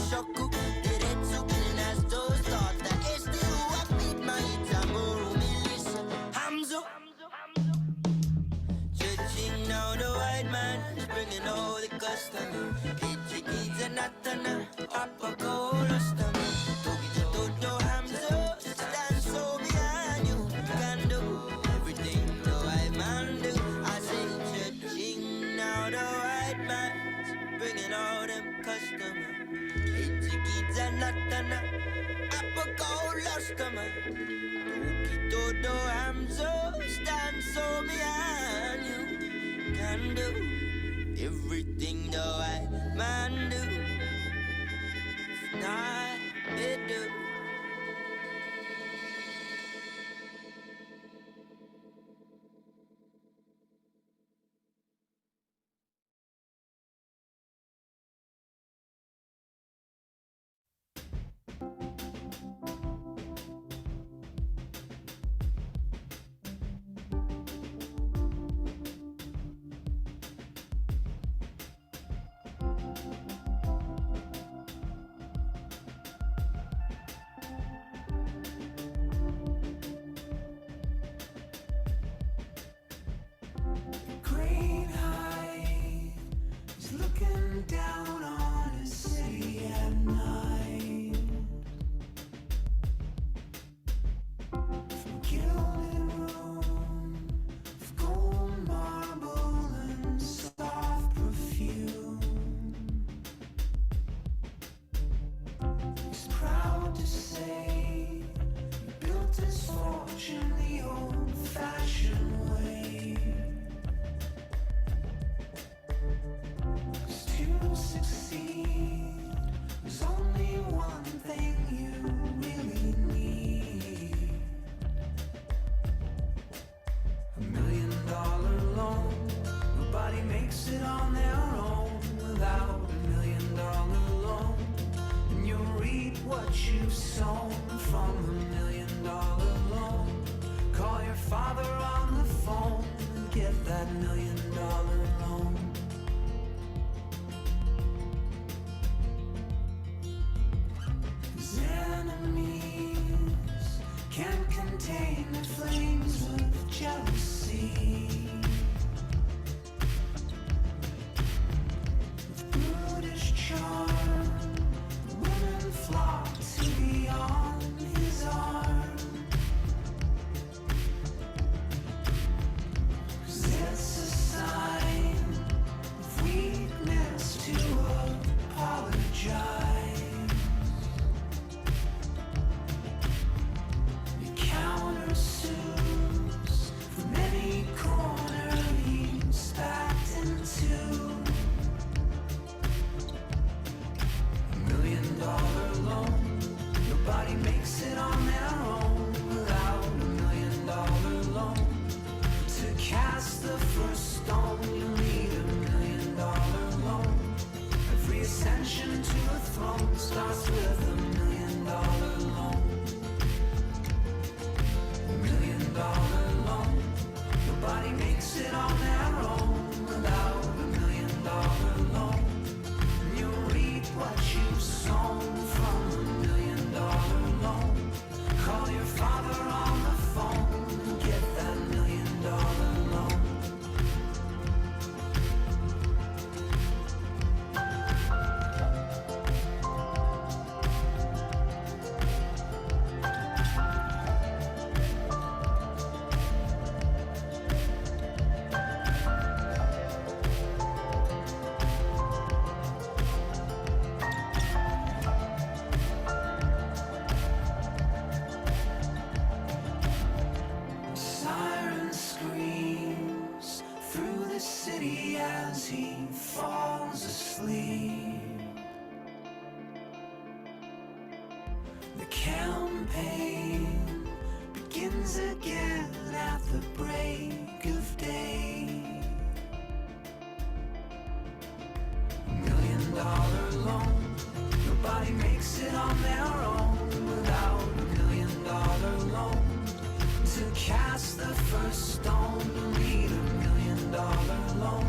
shoku Deretsu Klinas those thoughts that is still what beat my Itamuru Milisa Hamzo judging now the white man bringing all the custom Kitchi kids and Natana Papa Colostum Toki Toto Hamzo stand so behind you can do everything the white man do I say judging now the white man bringing all them customers. Kitchi kids and Natana Papa Colostum Toki Toto Hamzo stand so behind you can do everything the white man do. If not, it do. Down on a city at night, from gilded room of gold marble and soft perfume. He's proud to say he built his fortune the old-fashioned way. To succeed, there's only one thing you really need. $1 million loan. Nobody makes it on their own without $1 million loan. And you'll reap what you've sown from $1 million loan. Call your father on the phone and get that $1 million loan. Enemies can't contain the flames of jealousy. With brutish charm, the women flock to be on his arm. 'Cause it's a sign of weakness to apologize. From any corner he's backed into. $1 million loan. Nobody makes it on their own without $1 million loan. To cast the first stone, you need $1 million loan. Every ascension to a throne starts with $1 million loan. $1 million loan. Nobody makes it on their own without $1 million loan. And you'll reap what you've sown from $1 million loan. Call your father on the phone and get that $1 million loan. Siren screams through the city as he falls asleep. The campaign begins again at the break of day. $1 million loan. Nobody makes it on their own without $1 million loan. To cast the first stone, you need $1 million loan.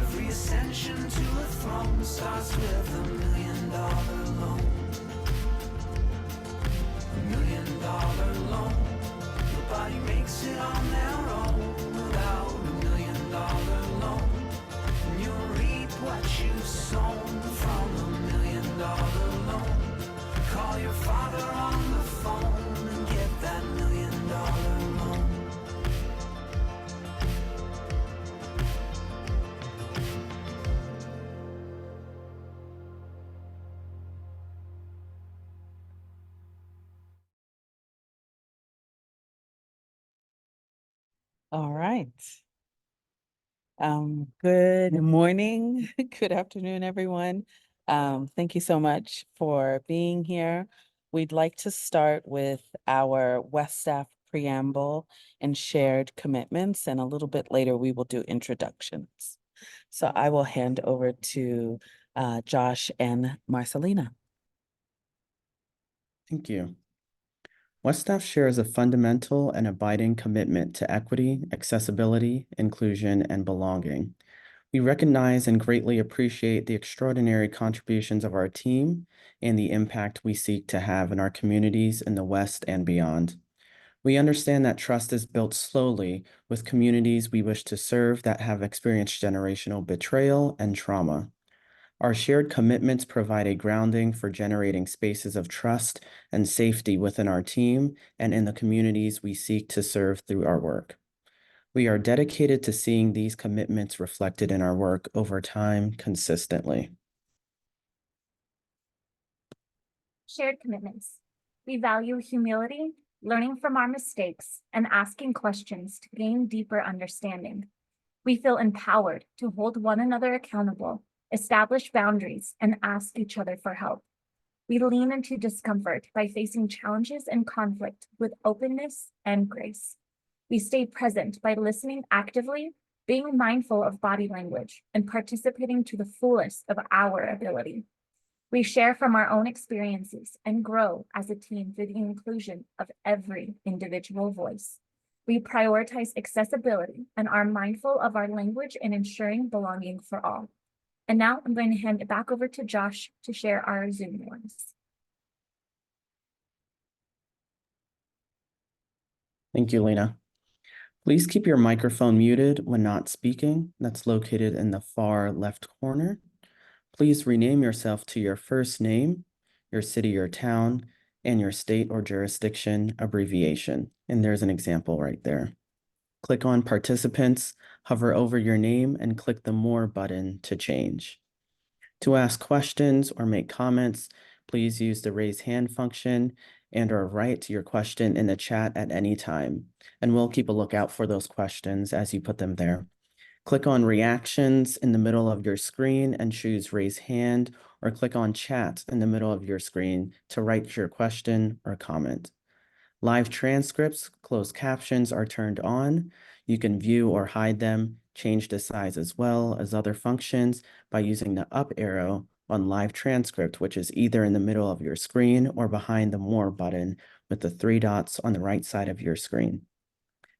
Every ascension to a throne starts with $1 million loan. your father on the phone and get that $1 million loan. All right. Good morning, good afternoon, everyone. Thank you so much for being here. We'd like to start with our WESTAF preamble and shared commitments, and a little bit later we will do introductions. So I will hand over to Josh and Marcelina. Thank you. WESTAF shares a fundamental and abiding commitment to equity, accessibility, inclusion, and belonging. We recognize and greatly appreciate the extraordinary contributions of our team and the impact we seek to have in our communities in the West and beyond. We understand that trust is built slowly with communities we wish to serve that have experienced generational betrayal and trauma. Our shared commitments provide a grounding for generating spaces of trust and safety within our team and in the communities we seek to serve through our work. We are dedicated to seeing these commitments reflected in our work over time consistently. Shared commitments. We value humility, learning from our mistakes, and asking questions to gain deeper understanding. We feel empowered to hold one another accountable, establish boundaries, and ask each other for help. We lean into discomfort by facing challenges and conflict with openness and grace. We stay present by listening actively, being mindful of body language, and participating to the fullest of our ability. We share from our own experiences and grow as a team through the inclusion of every individual voice. We prioritize accessibility and are mindful of our language in ensuring belonging for all. And now I'm going to hand it back over to Josh to share our Zoom norms. Thank you, Lena. Please keep your microphone muted when not speaking. That's located in the far left corner. Please rename yourself to your first name, your city or town, and your state or jurisdiction abbreviation. And there's an example right there. Click on Participants, hover over your name, and click the More button to change. To ask questions or make comments, please use the raise hand function and/or write your question in the chat at any time. And we'll keep a lookout for those questions as you put them there. Click on Reactions in the middle of your screen and choose Raise Hand, or click on Chat in the middle of your screen to write your question or comment. Live transcripts, closed captions are turned on. You can view or hide them, change the size as well as other functions by using the up arrow on live transcript, which is either in the middle of your screen or behind the More button with the 3 dots on the right side of your screen.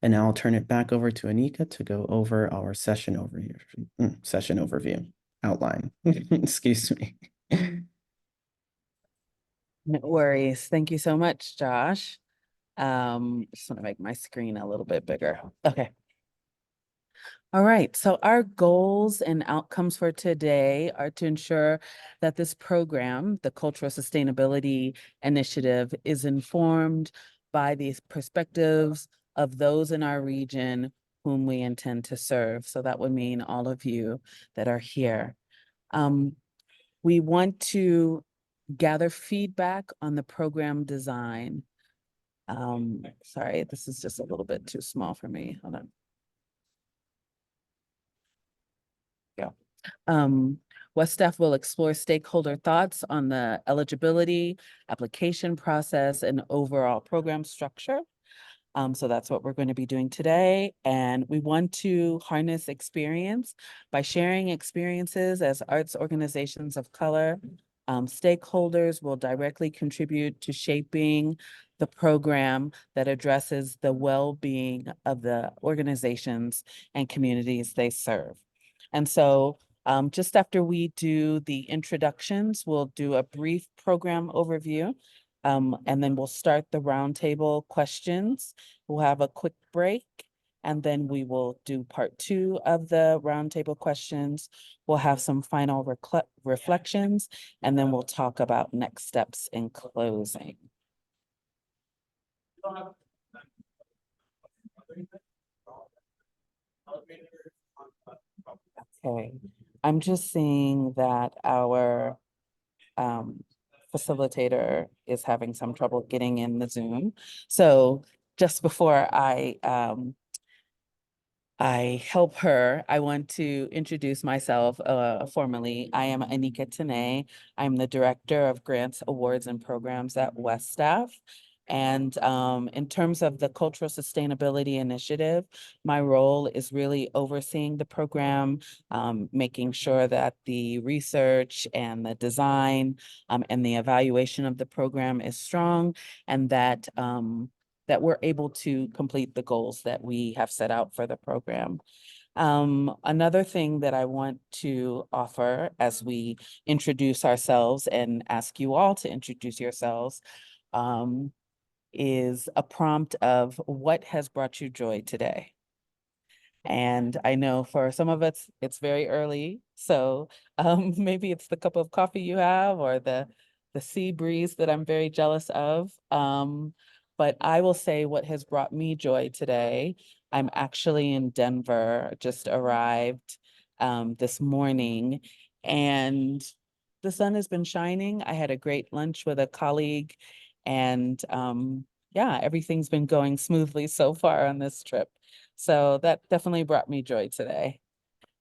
And now I'll turn it back over to Anika to go over our session overview outline. Excuse me. No worries. Thank you so much, Josh. Just want to make my screen a little bit bigger. Okay. All right, so our goals and outcomes for today are to ensure that this program, the Cultural Sustainability Initiative, is informed by these perspectives of those in our region whom we intend to serve. So that would mean all of you that are here. We want to gather feedback on the program design. Sorry, this is just a little bit too small for me. Hold on. WESTAF will explore stakeholder thoughts on the eligibility, application process, and overall program structure. So that's what we're going to be doing today. And we want to harness experience by sharing experiences as arts organizations of color. Stakeholders will directly contribute to shaping the program that addresses the well-being of the organizations and communities they serve. And so just after we do the introductions, we'll do a brief program overview, and then we'll start the roundtable questions. We'll have a quick break, And then we will do part 2 of the roundtable questions. We'll have some final reflections, and then we'll talk about next steps in closing. Okay, I'm just seeing that our facilitator is having some trouble getting in the Zoom. So just before I help her, I want to introduce myself formally. I am Anika Tene. I'm the Director of Grants, Awards, and Programs at WESTAF. And in terms of the Cultural Sustainability Initiative, my role is really overseeing the program, making sure that the research and the design and the evaluation of the program is strong, and that that we're able to complete the goals that we have set out for the program. Another thing that I want to offer as we introduce ourselves and ask you all to introduce yourselves is a prompt of what has brought you joy today. And I know for some of us, it's very early. So maybe it's the cup of coffee you have or the sea breeze that I'm very jealous of. But I will say what has brought me joy today. I'm actually in Denver, just arrived this morning, and the sun has been shining. I had a great lunch with a colleague, and yeah, everything's been going smoothly so far on this trip. So that definitely brought me joy today.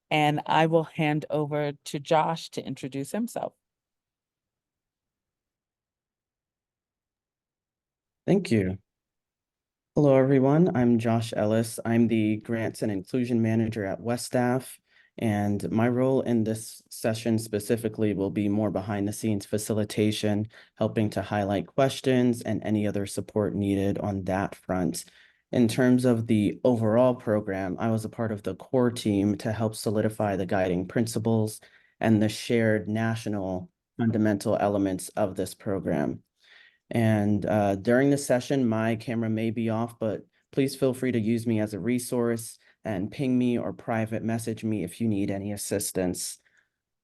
And I will hand over to Josh to introduce himself. Thank you. Hello, everyone. I'm Josh Ellis. I'm the Grants and Inclusion Manager at WESTAF, and my role in this session specifically will be more behind the scenes facilitation, helping to highlight questions and any other support needed on that front. In terms of the overall program, I was a part of the core team to help solidify the guiding principles and the shared national fundamental elements of this program. And during the session, my camera may be off, but please feel free to use me as a resource and ping me or private message me if you need any assistance.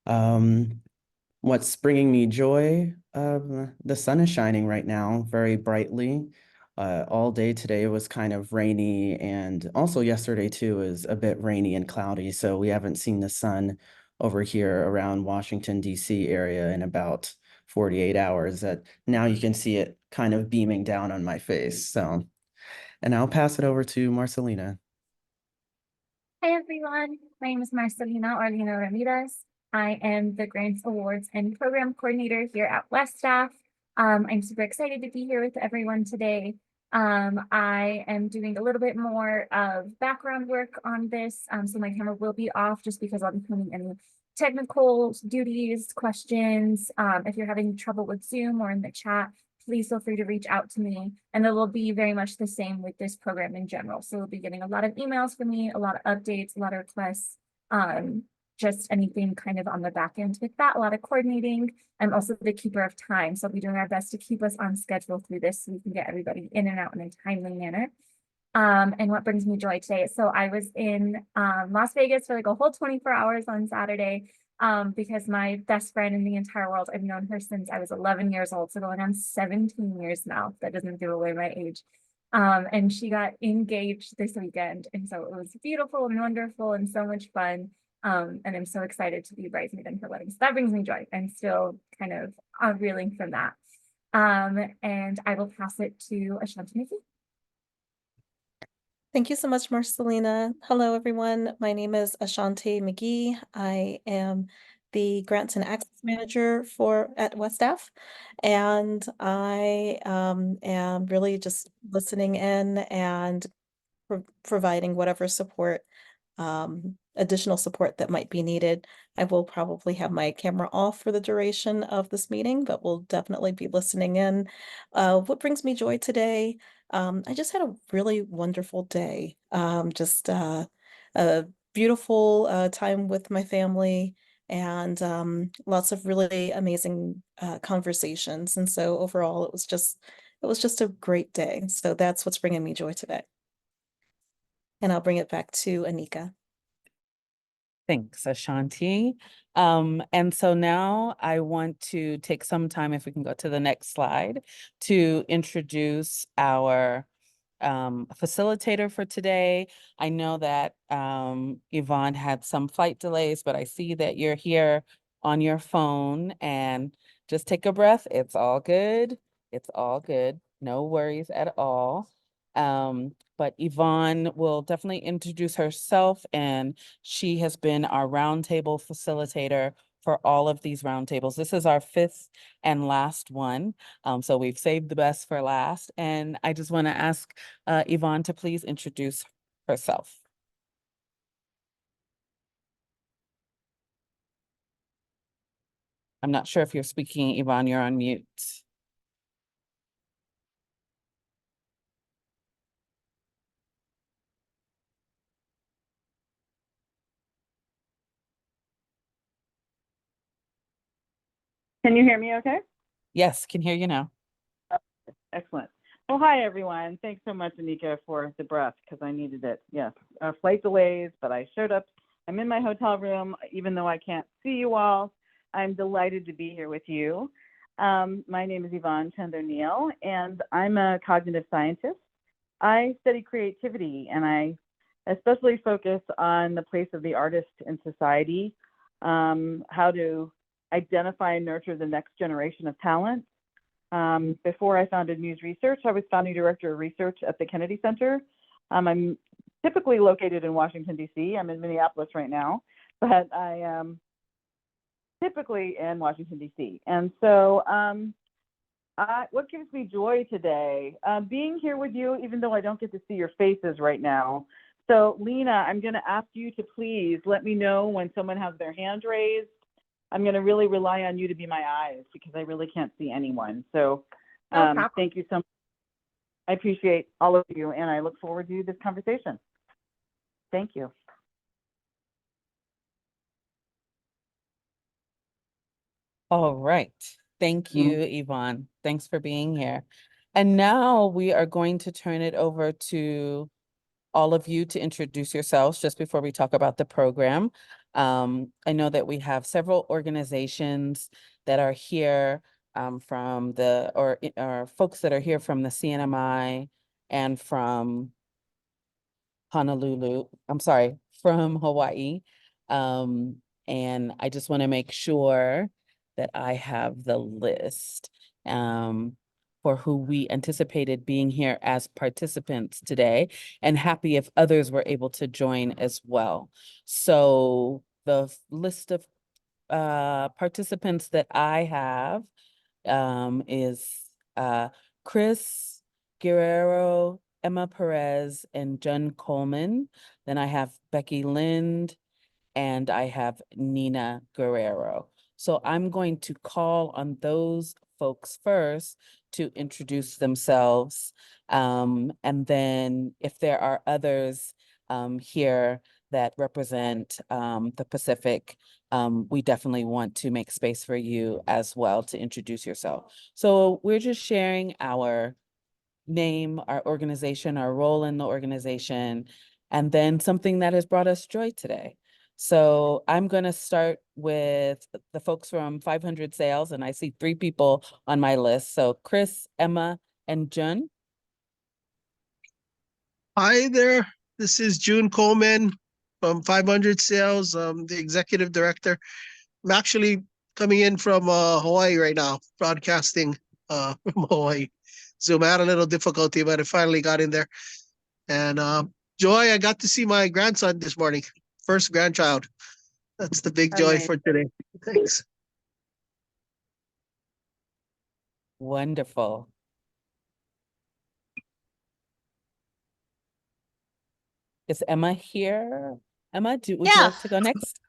What's bringing me joy? The sun is shining right now very brightly. All day today was kind of rainy, and also yesterday too is a bit rainy and cloudy. So we haven't seen the sun over here around Washington, D.C. area in about 48 hours. That now you can see it kind of beaming down on my face. So, and I'll pass it over to Marcelina. Hi, everyone. My name is Marcelina Orlino Ramirez. I am the Grants, Awards, and Program Coordinator here at WESTAF. I'm super excited to be here with everyone today. I am doing a little bit more of background work on this, so my camera will be off just because I'll be putting any technical duties, questions. If you're having trouble with Zoom or in the chat, please feel free to reach out to me. And it will be very much the same with this program in general. So we'll be getting a lot of emails from me, a lot of updates, a lot of requests, just anything kind of on the back end with that, a lot of coordinating. I'm also the keeper of time. So I'll be doing our best to keep us on schedule through this so we can get everybody in and out in a timely manner. And what brings me joy today. So I was in Las Vegas for like a whole 24 hours on Saturday. Because my best friend in the entire world, I've known her since I was 11 years old, so going on 17 years now. That doesn't give away my age. And she got engaged this weekend, and so it was beautiful and wonderful and so much fun. And I'm so excited to be bridesmaid in her wedding. So that brings me joy. I'm still kind of reeling from that. And I will pass it to Ashanti McGee. Thank you so much, Marcelina. Hello, everyone. My name is Ashanti McGee. I am the Grants and Access Manager at WESTAF, and I am really just listening in and providing whatever support, additional support that might be needed. I will probably have my camera off for the duration of this meeting, but we'll definitely be listening in. What brings me joy today? I just had a really wonderful day. Just a beautiful time with my family, and lots of really amazing conversations. And so overall, it was just a great day. So that's what's bringing me joy today. And I'll bring it back to Anika. Thanks, Ashanti. And so now I want to take some time, if we can go to the next slide, to introduce our facilitator for today. I know that Yvonne had some flight delays, but I see that you're here on your phone, and just take a breath. It's all good. It's all good. No worries at all. But Yvonne will definitely introduce herself, and she has been our roundtable facilitator for all of these roundtables. This is our fifth and last one. So we've saved the best for last. And I just want to ask Yvonne to please introduce herself. I'm not sure if you're speaking, Yvonne, you're on mute. Can you hear me okay? Yes, can hear you now. Excellent. Well, hi, everyone. Thanks so much, Anika, for the breath, because I needed it. Yes, flight delays, but I showed up. I'm in my hotel room, even though I can't see you all. I'm delighted to be here with you. My name is Yvonne Chandler-Neal, and I'm a cognitive scientist. I study creativity, and I especially focus on the place of the artist in society, how to identify and nurture the next generation of talent. Before I founded Muse Research, I was founding director of research at the Kennedy Center. I'm typically located in Washington, D.C. I'm in Minneapolis right now, but I am typically in Washington, D.C. And so what gives me joy today? Being here with you, even though I don't get to see your faces right now. So Lena, I'm going to ask you to please let me know when someone has their hand raised. I'm going to really rely on you to be my eyes, because I really can't see anyone. So thank you so much. I appreciate all of you, and I look forward to this conversation. Thank you. All right. Thank you, Yvonne. Thanks for being here. And now we are going to turn it over to all of you to introduce yourselves just before we talk about the program. I know that we have several organizations that are here from the, or folks that are here from the CNMI and from Honolulu, I'm sorry, from Hawaii. And I just want to make sure that I have the list for who we anticipated being here as participants today, and happy if others were able to join as well. So the list of participants that I have is Chris Guerrero, Emma Perez, and Jen Coleman. Then I have Becky Lind, and I have Nina Guerrero. So I'm going to call on those folks first to introduce themselves. And then if there are others here that represent the Pacific, we definitely want to make space for you as well to introduce yourself. So we're just sharing our name, our organization, our role in the organization, and then something that has brought us joy today. So I'm going to start with the folks from 500 Sales, and I see 3 people on my list. So Chris, Emma, and Jun. Hi there, this is June Coleman from 500 Sales, the executive director. I'm actually coming in from Hawaii right now, broadcasting from Hawaii. Zoom had a little difficulty, but I finally got in there. And Joy, I got to see my grandson this morning, first grandchild. That's the big joy for today. Thanks. Wonderful. Is Emma here? Emma, would you like to go next?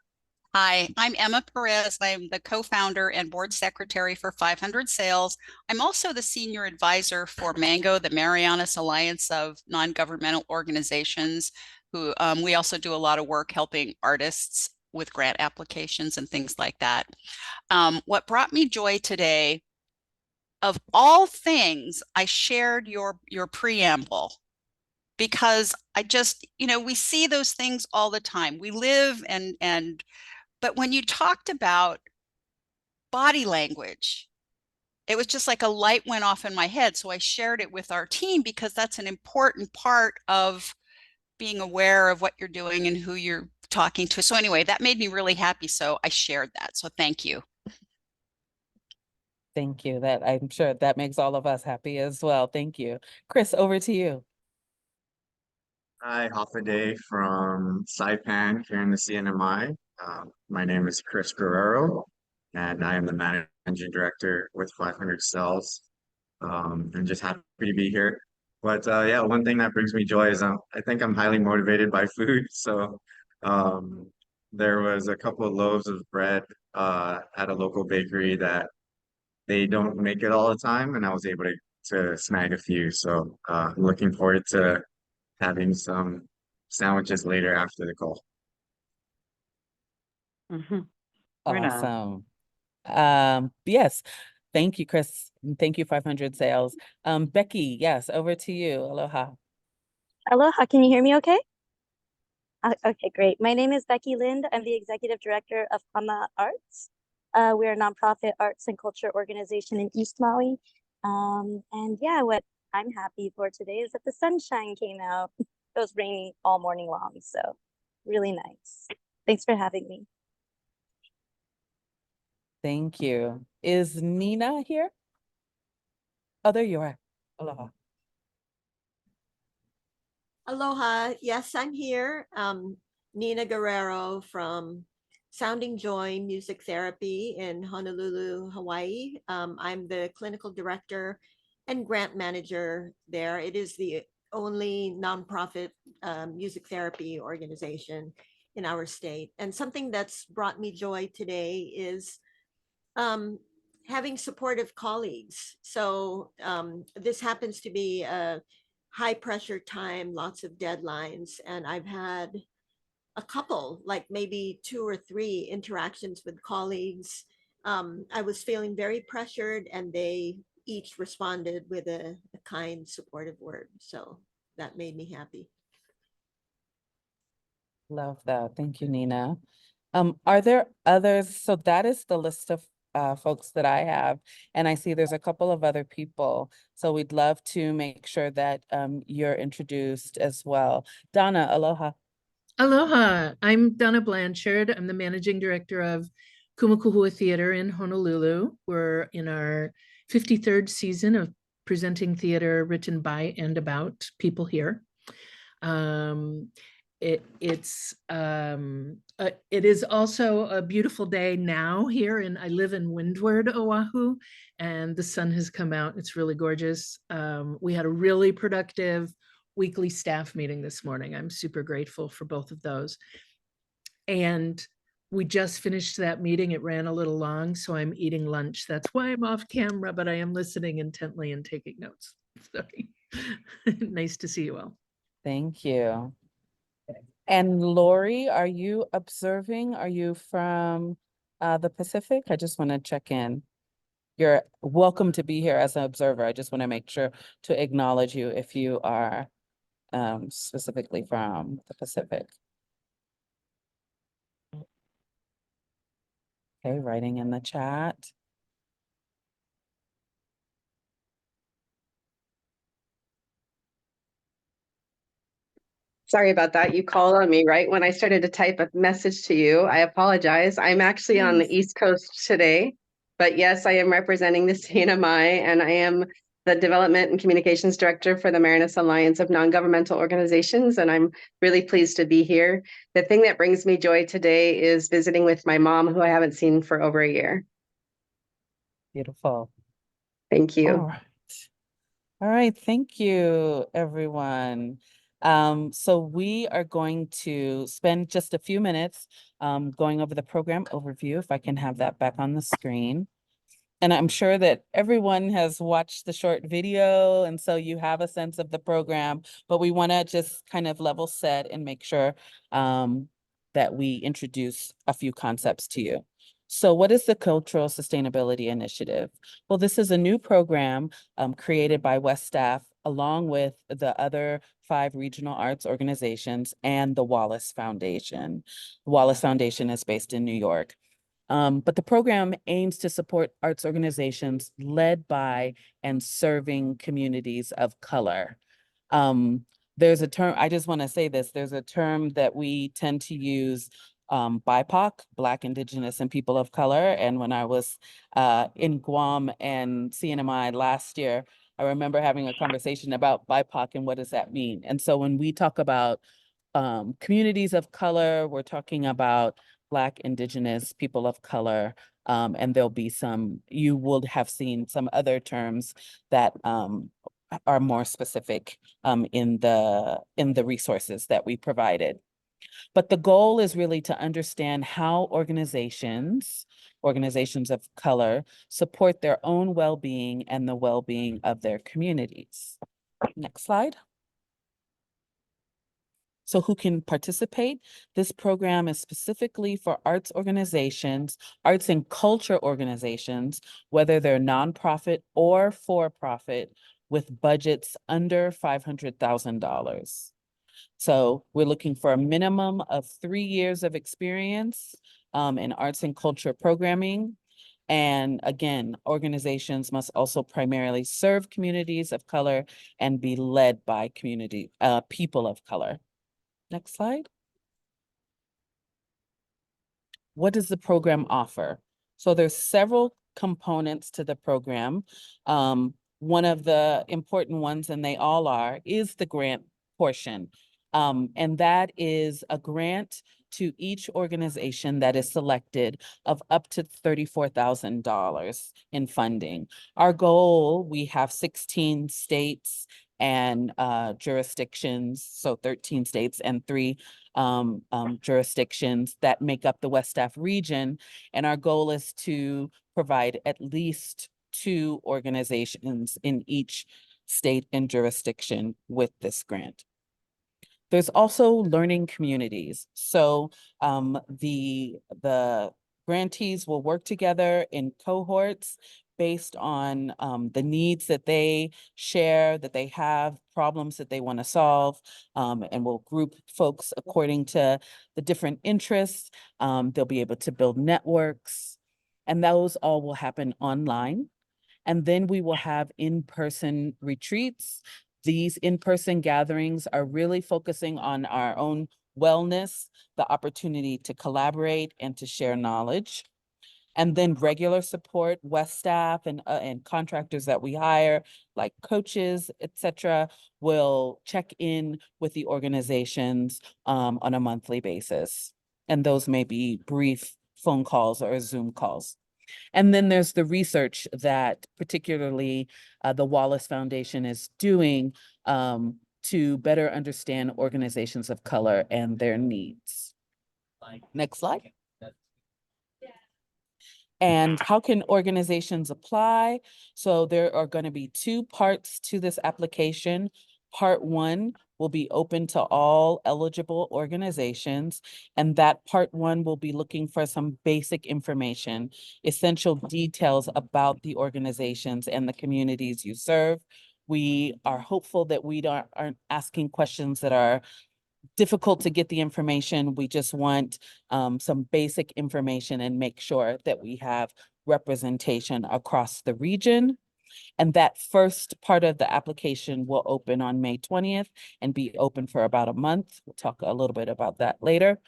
Hi, I'm Emma Perez. I'm the co-founder and board secretary for 500 Sales. I'm also the senior advisor for Mango, the Marianas Alliance of Non-Governmental Organizations, who we also do a lot of work helping artists with grant applications and things like that. What brought me joy today, of all things, I shared your preamble. because I just, we see those things all the time. We live but when you talked about body language, it was just like a light went off in my head. So I shared it with our team because that's an important part of being aware of what you're doing and who you're talking to. So anyway, that made me really happy. So I shared that. So thank you. Thank you. That I'm sure that makes all of us happy as well. Thank you. Chris, over to you. Hi, Day from Saipan here in the CNMI. My name is Chris Guerrero, and I am the managing director with 500 Cells. I'm just happy to be here. But yeah, one thing that brings me joy is I think I'm highly motivated by food. So um, there was a couple of loaves of bread at a local bakery that they don't make it all the time, and I was able to snag a few. So looking forward to having some sandwiches later after the call. Right on. Awesome. Yes. Thank you, Chris. And thank you, 500 Sales. Becky, yes, over to you. Aloha. Aloha, can you hear me okay? Okay, great. My name is Becky Lind. I'm the Executive Director of Hama Arts. We're a nonprofit arts and culture organization in East Maui. And yeah, what I'm happy for today is that the sunshine came out. It was raining all morning long, so really nice. Thanks for having me. Thank you. Is Nina here? Oh, there you are. Aloha. Aloha. Yes, I'm here. Nina Guerrero from Sounding Joy Music Therapy in Honolulu, Hawaii. I'm the clinical director and grant manager there. It is the only nonprofit music therapy organization in our state. And something that's brought me joy today is having supportive colleagues. So this happens to be a high pressure time, lots of deadlines, and I've had a couple, like maybe 2 or 3 interactions with colleagues. I was feeling very pressured, and they each responded with a kind, supportive word. So that made me happy. Love that. Thank you, Nina. Are there others? So that is the list of folks that I have, and I see there's a couple of other people. So we'd love to make sure that you're introduced as well. Donna, aloha. Aloha, I'm Donna Blanchard. I'm the managing director of Kumakuhua Theater in Honolulu. We're in our 53rd season of presenting theater written by and about people here. It is also a beautiful day now here, and I live in Windward, Oahu, and the sun has come out. It's really gorgeous. We had a really productive weekly staff meeting this morning. I'm super grateful for both of those. And we just finished that meeting. It ran a little long, so I'm eating lunch. That's why I'm off camera, but I am listening intently and taking notes. Sorry. Nice to see you all. Thank you. And Lori, are you observing? Are you from the Pacific? I just want to check in. You're welcome to be here as an observer. I just want to make sure to acknowledge you if you are specifically from the Pacific. Okay, writing in the chat. Sorry about that. You called on me right when I started to type a message to you. I apologize. I'm actually on the East Coast today, but yes, I am representing the CNMI, and I am the Development and Communications Director for the Marianas Alliance of Non-Governmental Organizations, and I'm really pleased to be here. The thing that brings me joy today is visiting with my mom, who I haven't seen for over a year. Beautiful. Thank you. All right. All right. Thank you, everyone. So we are going to spend just a few minutes going over the program overview, if I can have that back on the screen. And I'm sure that everyone has watched the short video, and so you have a sense of the program, but we want to just kind of level set and make sure that we introduce a few concepts to you. So what is the Cultural Sustainability Initiative? Well, this is a new program created by WESTAF along with the other 5 regional arts organizations and the Wallace Foundation. The Wallace Foundation is based in New York. But the program aims to support arts organizations led by and serving communities of color. There's a term, I just want to say this, there's a term that we tend to use, BIPOC, Black, Indigenous, and People of Color. And when I was in Guam and CNMI last year, I remember having a conversation about BIPOC and what does that mean? And so when we talk about communities of color, we're talking about Black, Indigenous, people of color, and there'll be some, you will have seen some other terms that are more specific in the resources that we provided. But the goal is really to understand how organizations of color support their own well-being and the well-being of their communities. Next slide. So who can participate? This program is specifically for arts organizations, arts and culture organizations, whether they're nonprofit or for-profit, with budgets under $500,000. So we're looking for a minimum of 3 years of experience in arts and culture programming. And again, organizations must also primarily serve communities of color and be led by people of color. Next slide. What does the program offer? So there's several components to the program. One of the important ones, and they all are, is the grant portion. And that is a grant to each organization that is selected of up to $34,000 in funding. Our goal, we have 16 states and jurisdictions, so 13 states and 3 jurisdictions that make up the WESTAF region. And our goal is to provide at least 2 organizations in each state and jurisdiction with this grant. There's also learning communities. So the grantees will work together in cohorts based on the needs that they share, that they have, problems that they want to solve, and we'll group folks according to the different interests. They'll be able to build networks, and those all will happen online. And then we will have in-person retreats. These in-person gatherings are really focusing on our own wellness, the opportunity to collaborate and to share knowledge. And then regular support, WESTAF and contractors that we hire, like coaches, et cetera, will check in with the organizations on a monthly basis. And those may be brief phone calls or Zoom calls. And then there's the research that particularly the Wallace Foundation is doing to better understand organizations of color and their needs. Next slide. And how can organizations apply? So there are going to be 2 parts to this application. Part 1 will be open to all eligible organizations, and that part 1 will be looking for some basic information, essential details about the organizations and the communities you serve. We are hopeful that we aren't asking questions that are difficult to get the information. We just want some basic information and make sure that we have representation across the region. And that first part of the application will open on May 20th and be open for about a month. We'll talk a little bit about that later.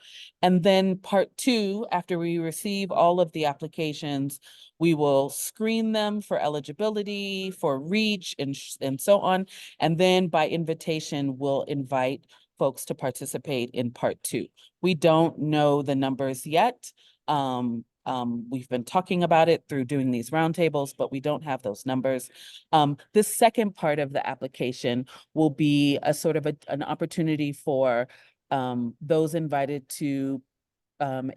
And then part 2, after we receive all of the applications, we will screen them for eligibility, for reach, and so on. And then by invitation, we'll invite folks to participate in part 2. We don't know the numbers yet. We've been talking about it through doing these roundtables, but we don't have those numbers. This second part of the application will be a sort of an opportunity for those invited to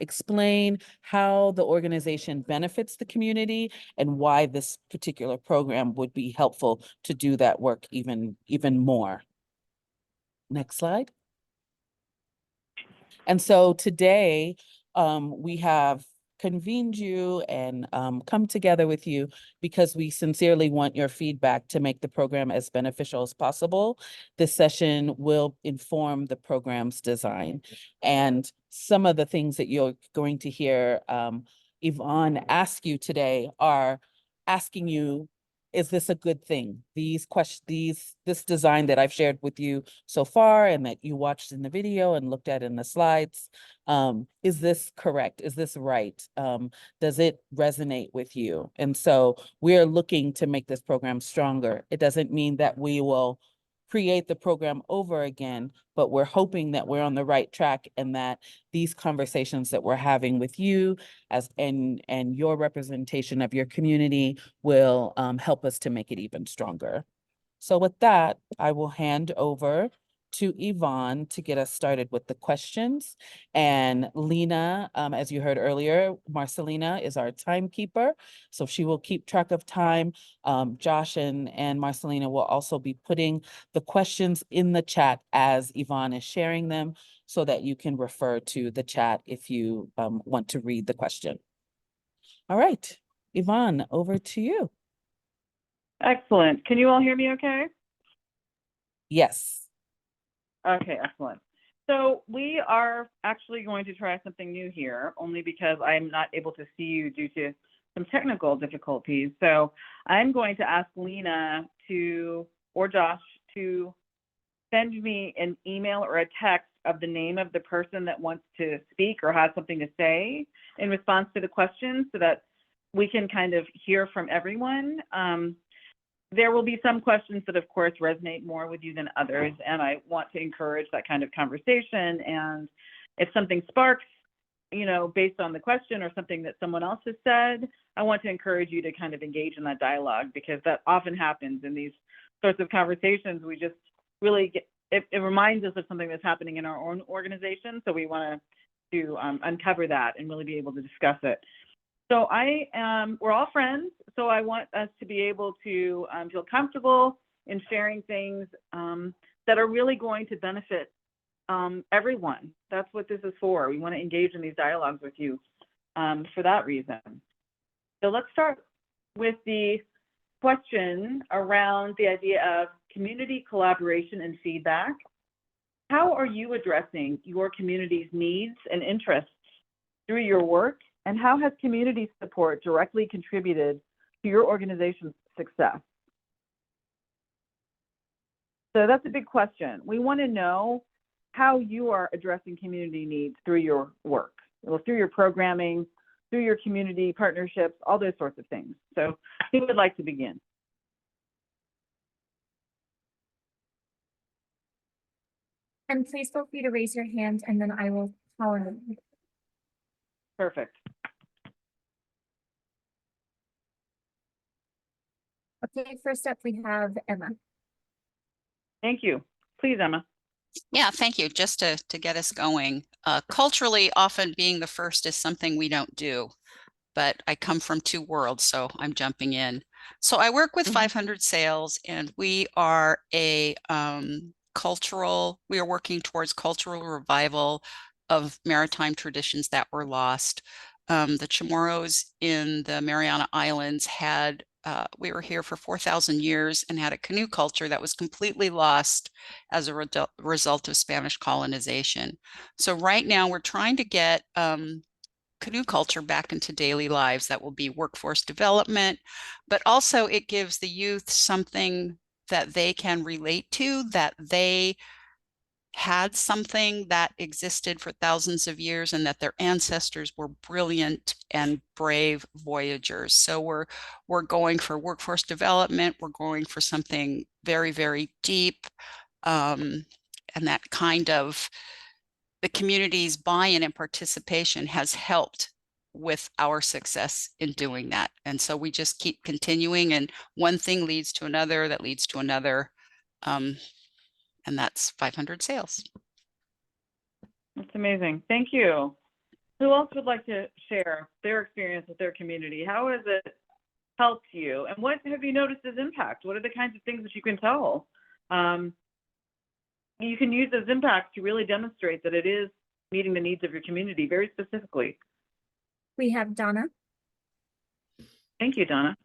explain how the organization benefits the community and why this particular program would be helpful to do that work even more. Next slide. And so today we have convened you and come together with you because we sincerely want your feedback to make the program as beneficial as possible. This session will inform the program's design. And some of the things that you're going to hear Yvonne ask you today are asking you, is this a good thing? These questions, this design that I've shared with you so far and that you watched in the video and looked at in the slides, is this correct? Is this right? Does it resonate with you? And so we're looking to make this program stronger. It doesn't mean that we will create the program over again, but we're hoping that we're on the right track and that these conversations that we're having with you and your representation of your community will help us to make it even stronger. So with that, I will hand over to Yvonne to get us started with the questions. And Lena, as you heard earlier, Marcelina is our timekeeper, so she will keep track of time. Josh and Marcelina will also be putting the questions in the chat as Yvonne is sharing them so that you can refer to the chat if you want to read the question. All right, Yvonne, over to you. Excellent. Can you all hear me okay? Yes. Okay, excellent. So we are actually going to try something new here, only because I'm not able to see you due to some technical difficulties. So I'm going to ask Lena or Josh to send me an email or a text of the name of the person that wants to speak or has something to say in response to the question so that we can kind of hear from everyone. There will be some questions that, of course, resonate more with you than others, and I want to encourage that kind of conversation. And if something sparks, based on the question or something that someone else has said, I want to encourage you to kind of engage in that dialogue, because that often happens in these sorts of conversations. We just really it reminds us of something that's happening in our own organization, so we want to uncover that and really be able to discuss it. So we're all friends, so I want us to be able to feel comfortable in sharing things that are really going to benefit everyone. That's what this is for. We want to engage in these dialogues with you for that reason. So let's start with the question around the idea of community collaboration and feedback. How are you addressing your community's needs and interests through your work? And how has community support directly contributed to your organization's success? So that's a big question. We want to know how you are addressing community needs through your work, through your programming, through your community partnerships, all those sorts of things. So who would like to begin? And please feel free to raise your hand and then I will call on you. Perfect. Okay, first up we have Emma. Thank you. Please, Emma. Yeah, thank you. Just to get us going. Culturally, often being the first is something we don't do, but I come from two worlds, so I'm jumping in. So I work with 500 Sales, and we are we are working towards cultural revival of maritime traditions that were lost. The Chamorros in the Mariana Islands had we were here for 4,000 years and had a canoe culture that was completely lost as a result of Spanish colonization. So right now we're trying to get canoe culture back into daily lives. That will be workforce development, but also it gives the youth something that they can relate to, that they had something that existed for thousands of years and that their ancestors were brilliant and brave voyagers. So we're going for workforce development. We're going for something very, very deep. And that kind of the community's buy-in and participation has helped with our success in doing that. And so we just keep continuing, and one thing leads to another, that leads to another. And that's 500 Sales. That's amazing. Thank you. Who else would like to share their experience with their community? How has it helped you? And what have you noticed as impact? What are the kinds of things that you can tell? You can use those impacts to really demonstrate that it is meeting the needs of your community very specifically. We have Donna. Thank you, Donna.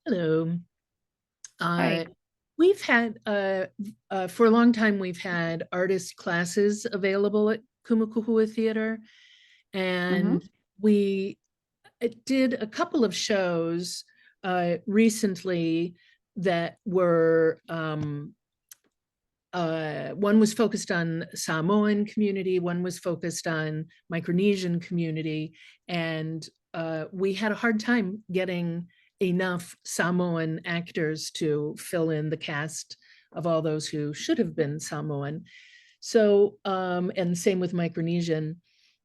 Hello. Hi. We've had, for a long time, we've had artist classes available at Kumukuhua Theater. And we did a couple of shows recently that were, one was focused on Samoan community, one was focused on Micronesian community, and we had a hard time getting enough Samoan actors to fill in the cast of all those who should have been Samoan. So, and same with Micronesian.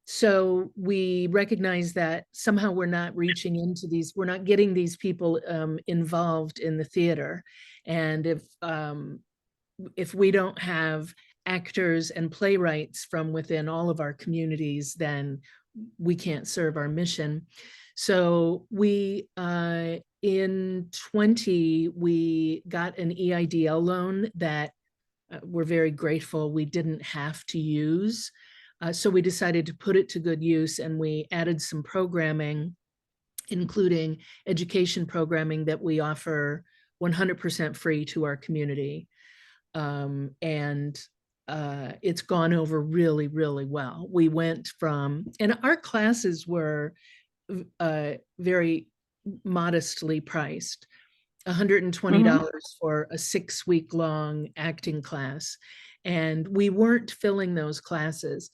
So we recognize that somehow we're not reaching into these, we're not getting these people involved in the theater. And if we don't have actors and playwrights from within all of our communities, then we can't serve our mission. So we, in 20, we got an EIDL loan that we're very grateful we didn't have to use. So we decided to put it to good use, and we added some programming, including education programming that we offer 100% free to our community. It's gone over really, really well. We went from, and our classes were very modestly priced. $120 for a 6-week-long acting class. And we weren't filling those classes.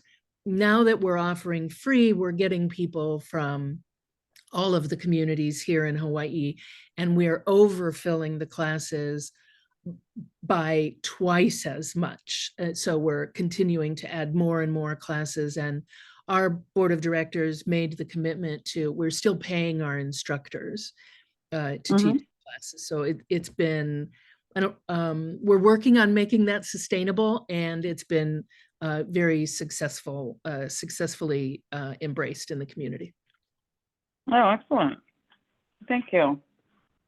Now that we're offering free, we're getting people from all of the communities here in Hawaii, and we're overfilling the classes by twice as much. So we're continuing to add more and more classes, and our board of directors made the commitment to, we're still paying our instructors to teach classes. So it's been, we're working on making that sustainable, and it's been very successfully embraced in the community. Oh, excellent. Thank you.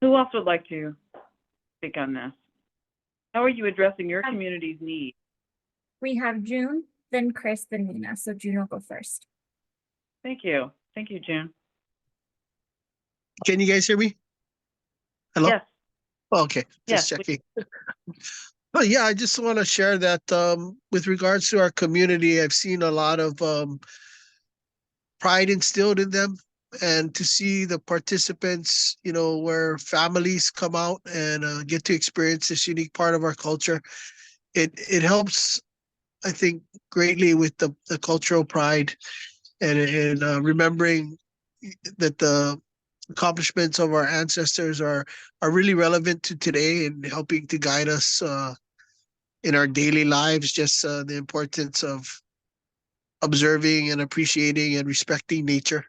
Who else would like to speak on this? How are you addressing your community's needs? We have June, then Chris, then Nina. So June will go first. Thank you. Thank you, June. Can you guys hear me? Hello? Yes. Okay, just checking. Oh, yeah, I just want to share that with regards to our community, I've seen a lot of pride instilled in them, and to see the participants, you know, where families come out and get to experience this unique part of our culture. It helps, I think, greatly with the cultural pride and remembering that the accomplishments of our ancestors are really relevant to today and helping to guide us in our daily lives. Just the importance of observing and appreciating and respecting nature.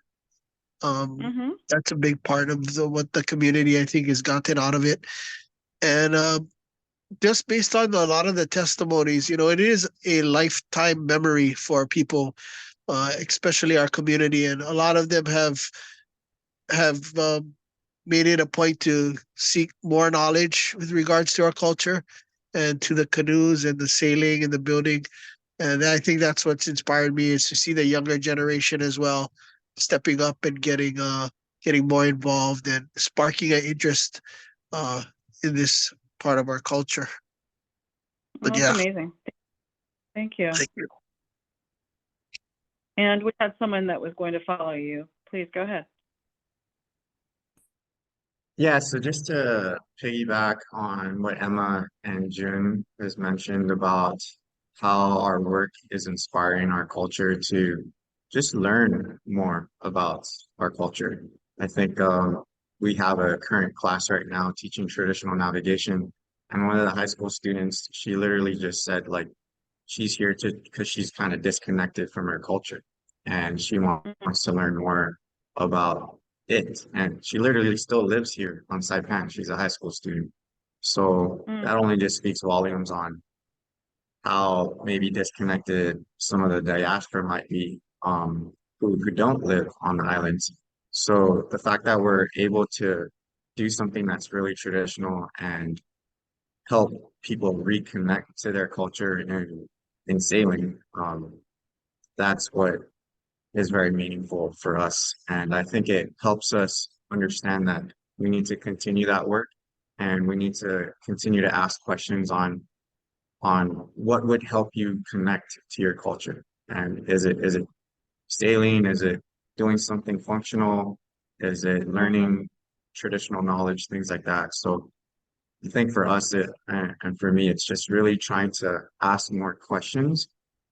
That's a big part of what the community, I think, has gotten out of it. And just based on a lot of the testimonies, you know, it is a lifetime memory for people, especially our community. And a lot of them have made it a point to seek more knowledge with regards to our culture and to the canoes and the sailing and the building. And I think that's what's inspired me, is to see the younger generation as well stepping up and getting more involved and sparking an interest in this part of our culture. But That's amazing. Thank you. Thank you. And we had someone that was going to follow you. Please go ahead. Yeah, so just to piggyback on what Emma and June has mentioned about how our work is inspiring our culture to just learn more about our culture. I think we have a current class right now teaching traditional navigation, and one of the high school students, she literally just said, like, she's here because she's kind of disconnected from her culture, and she wants to learn more about it. And she literally still lives here on Saipan. She's a high school student. So that only just speaks volumes on how maybe disconnected some of the diaspora might be, who don't live on the islands. So the fact that we're able to do something that's really traditional and help people reconnect to their culture in sailing, that's what is very meaningful for us. And I think it helps us understand that we need to continue that work, and we need to continue to ask questions on what would help you connect to your culture. And is it sailing? Is it doing something functional? Is it learning traditional knowledge, things like that? So I think for us, and for me, it's just really trying to ask more questions,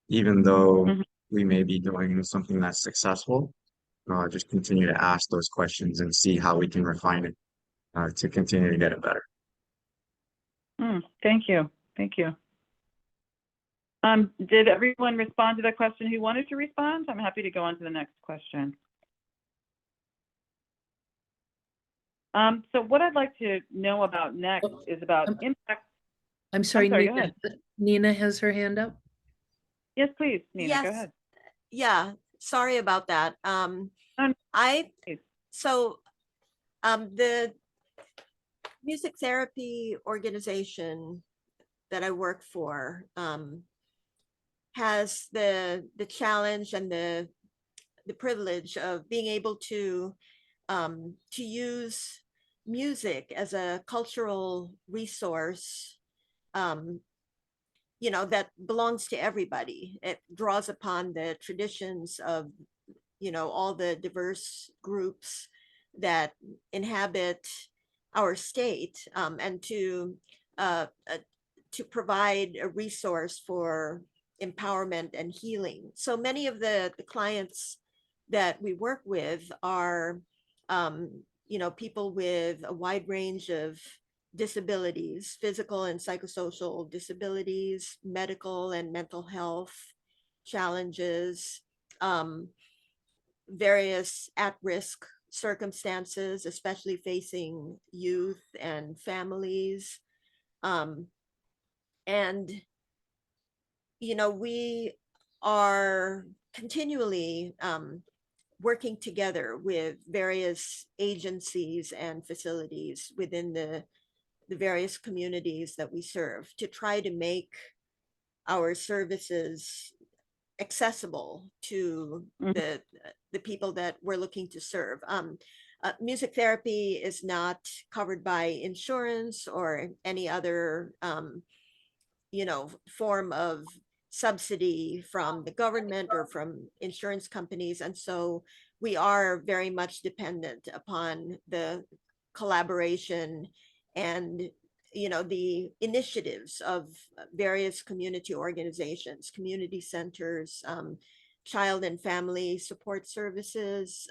even though we may be doing something that's successful. Just continue to ask those questions and see how we can refine it to continue to get it better. Thank you. Thank you. Did everyone respond to that question who wanted to respond? I'm happy to go on to the next question. So what I'd like to know about next is about impact. I'm sorry, go Nina, ahead. Nina has her hand up. Yes, please, Nina, Yes. go ahead. Yeah, sorry about that. The music therapy organization that I work for has the challenge and the privilege of being able to use music as a cultural resource, you know, that belongs to everybody. It draws upon the traditions of, you know, all the diverse groups that inhabit our state, and to provide a resource for empowerment and healing. So many of the clients that we work with are, you know, people with a wide range of disabilities, physical and psychosocial disabilities, medical and mental health challenges, various at-risk circumstances, especially facing youth and families. And, you know, we are continually working together with various agencies and facilities within the various communities that we serve to try to make our services accessible to the people that we're looking to serve. Music therapy is not covered by insurance or any other, you know, form of subsidy from the government or from insurance companies. And so we are very much dependent upon the collaboration and, you know, the initiatives of various community organizations, community centers, child and family support services,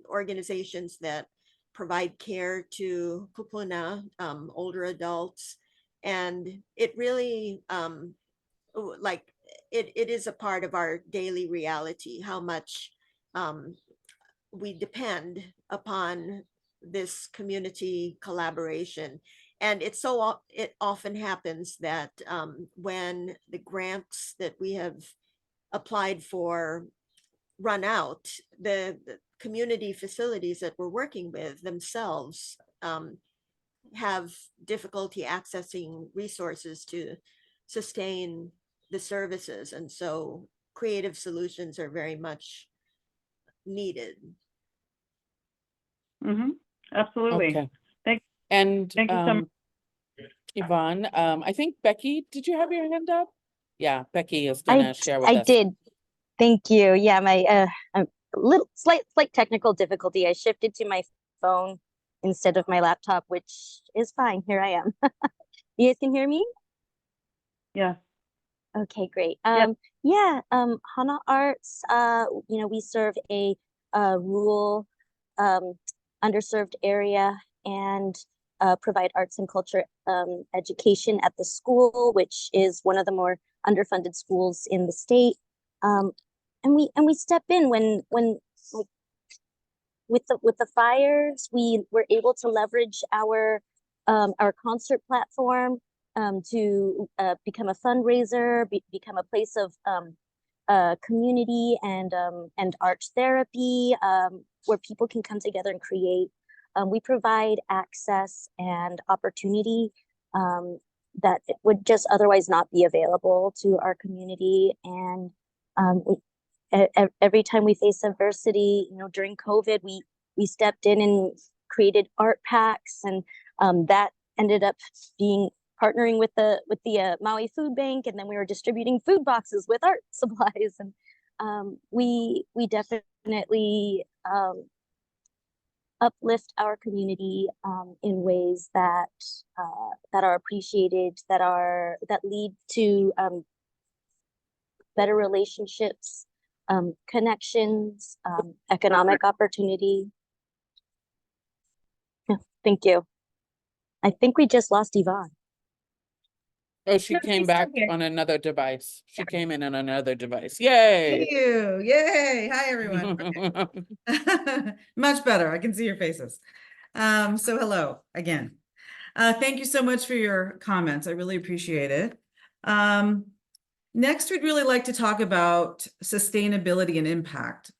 organizations that provide care to kupuna, older adults. And it really, like, it is a part of our daily reality, how much we depend upon this community collaboration. And it often happens that when the grants that we have applied for run out, the community facilities that we're working with themselves have difficulty accessing resources to sustain the services. And so creative solutions are very much needed. Absolutely. Okay. Thank And you so much. Yvonne, I think Becky, did you have your hand up? Yeah, Becky is gonna share with I us. did. Thank you. Yeah, my a little slight technical difficulty. I shifted to my phone instead of my laptop, which is fine. Here I am. You guys can hear me? Yeah. Okay, great. Yep. Yeah, Hana Arts, you know, we serve a rural, underserved area and provide arts and culture education at the school, which is one of the more underfunded schools in the state. And we step in when like with the fires, we were able to leverage our concert platform to become a fundraiser, become a place of community and art therapy, where people can come together and create. We provide access and opportunity that would just otherwise not be available to our community. And every time we face adversity, during COVID, we stepped in and created art packs, and that ended up being partnering with the Maui Food Bank, and then we were distributing food boxes with art supplies, and we definitely uplift our community in ways that are appreciated, that lead to better relationships, connections, economic opportunity. Yeah, thank you. I think we just lost Yvonne. Oh, she No, came she's still back here. on another device. She came in on another device. Yay! Thank you. Yay. Hi, everyone. Much better. I can see your faces. So hello again. Thank you so much for your comments. I really appreciate it. Next, we'd really like to talk about sustainability and impact.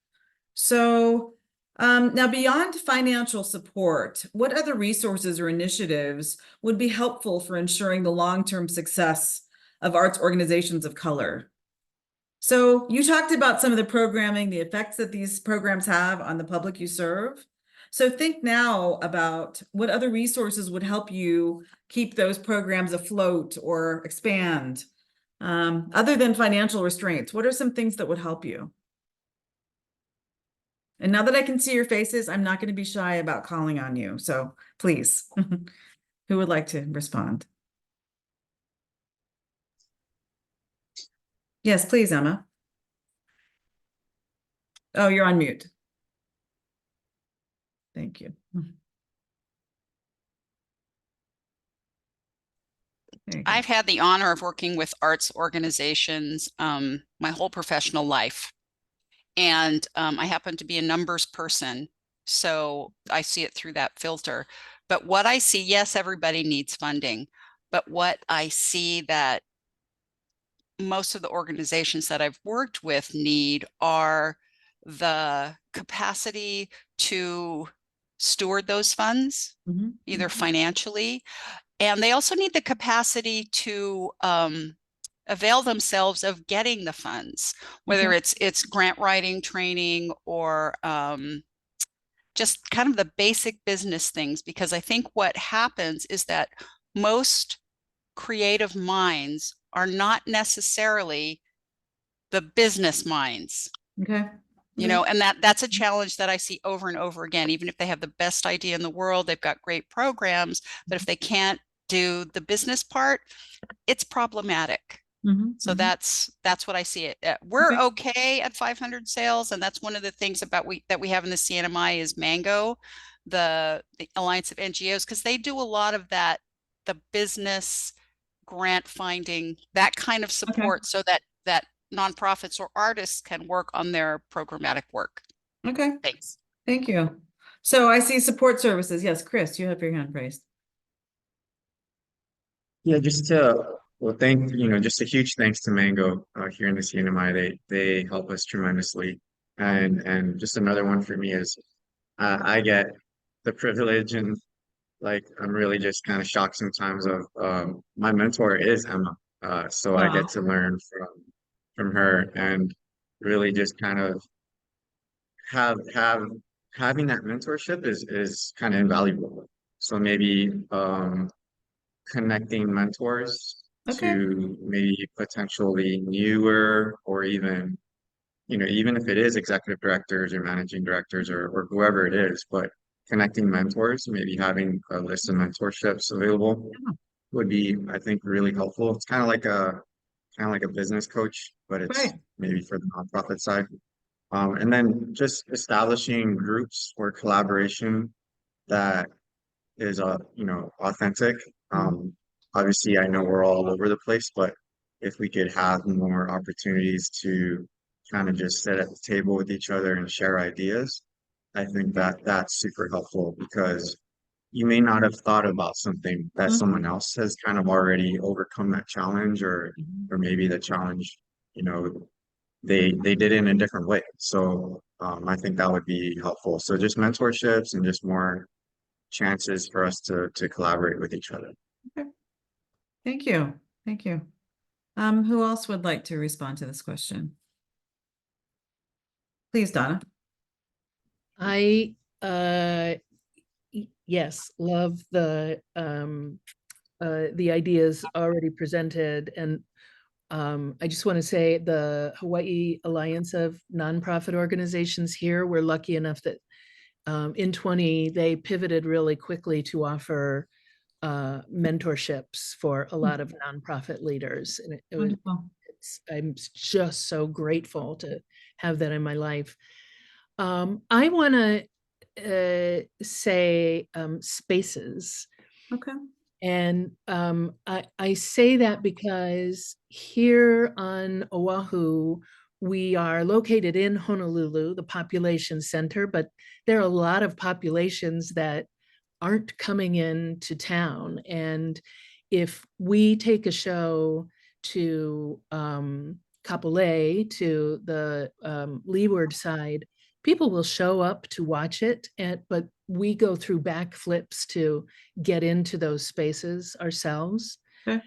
So now beyond financial support, what other resources or initiatives would be helpful for ensuring the long-term success of arts organizations of color? So you talked about some of the programming, the effects that these programs have on the public you serve. So think now about what other resources would help you keep those programs afloat or expand. Other than financial restraints, what are some things that would help you? And now that I can see your faces, I'm not going to be shy about calling on you. So please, who would like to respond? Yes, please, Emma. Oh, you're on mute. Thank you. I've had the honor of working with arts organizations my whole professional life. And I happen to be a numbers person, so I see it through that filter. But what I see, yes, everybody needs funding. But what I see that most of the organizations that I've worked with need are the capacity to steward those funds, either financially, and they also need the capacity to avail themselves of getting the funds, whether it's grant writing training or just kind of the basic business things, because I think what happens is that most creative minds are not necessarily the business minds. Okay. You know, and that's a challenge that I see over and over again. Even if they have the best idea in the world, they've got great programs, but if they can't do the business part, it's problematic. So that's what I see it. We're okay at 500 sales, and that's one of the things about that we have in the CNMI is Mango, the Alliance of NGOs, because they do a lot of that, the business grant finding, that kind of support, so that nonprofits or artists can work on their programmatic work. Okay. Thanks. Thank you. So I see support services. Yes, Chris, you have your hand raised. Yeah, just just a huge thanks to Mango here in the CNMI. They help us tremendously. And just another one for me is I get the privilege, and like I'm really just kind of shocked sometimes of my mentor is Emma. So I get to learn from her, and really just kind of having that mentorship is kind of invaluable. So maybe connecting mentors to maybe potentially newer, or even, even if it is executive directors or managing directors or whoever it is, but connecting mentors, maybe having a list of mentorships available would be, I think, really helpful. It's kind of like a business coach, but it's maybe for the nonprofit side. And then just establishing groups or collaboration that is authentic. Obviously, I know we're all over the place, but if we could have more opportunities to kind of just sit at the table with each other and share ideas, I think that's super helpful, because you may not have thought about something that someone else has kind of already overcome that challenge, or maybe the challenge, they did it in a different way. So I think that would be helpful. So just mentorships and just more chances for us to collaborate with each other. Okay. Thank you. Thank you. Who else would like to respond to this question? Please, Donna. I yes, love the ideas already presented, and I just want to say the Hawaii Alliance of Nonprofit Organizations here, we're lucky enough that in 20 they pivoted really quickly to offer mentorships for a lot of nonprofit leaders, and I'm just so grateful to have that in my life. I want to say spaces. Okay. And I say that because here on Oahu, we are located in Honolulu, the population center, but there are a lot of populations that aren't coming into town. And if we take a show to Kapolei, to the leeward side, people will show up to watch it, but we go through backflips to get into those spaces ourselves. Okay.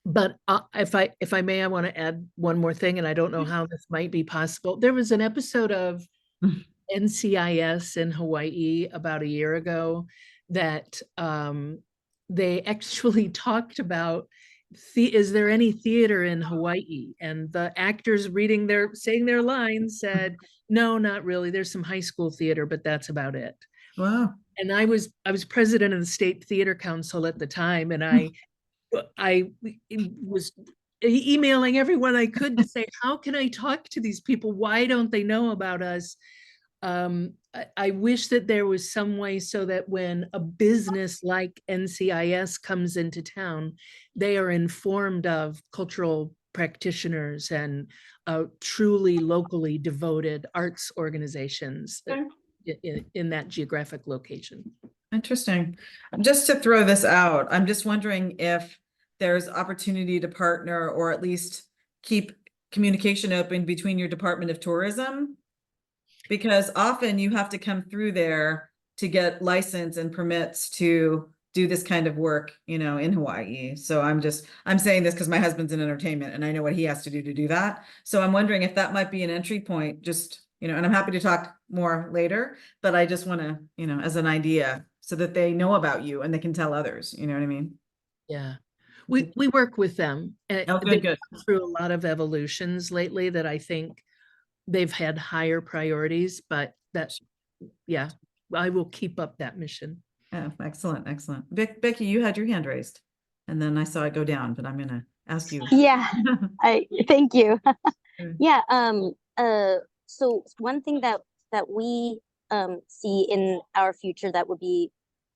But if I may, I want to add one more thing, and I don't know how this might be possible. There was an episode of NCIS in Hawaii about a year ago that they actually talked about is there any theater in Hawaii? And the actors saying their lines said, no, not really. There's some high school theater, but that's about it. Wow. And I was president of the State Theater Council at the time, and I was emailing everyone I could to say, how can I talk to these people? Why don't they know about us? I wish that there was some way so that when a business like NCIS comes into town, they are informed of cultural practitioners and truly locally devoted arts organizations in that geographic location. Interesting. Just to throw this out, I'm just wondering if there's opportunity to partner or at least keep communication open between your Department of Tourism, because often you have to come through there to get license and permits to do this kind of work, in Hawaii. So I'm saying this because my husband's in entertainment and I know what he has to do that. So I'm wondering if that might be an entry point, just, and I'm happy to talk more later, but I just want to, as an idea so that they know about you and they can tell others, you know what I mean? Yeah. We work with them. Oh, good. They've gone through a lot of evolutions lately that I think they've had higher priorities, but yeah, I will keep up that mission. Oh, excellent. Becky, you had your hand raised and then I saw it go down, but I'm going to ask you. Yeah, thank you. Yeah. So one thing that we see in our future that would be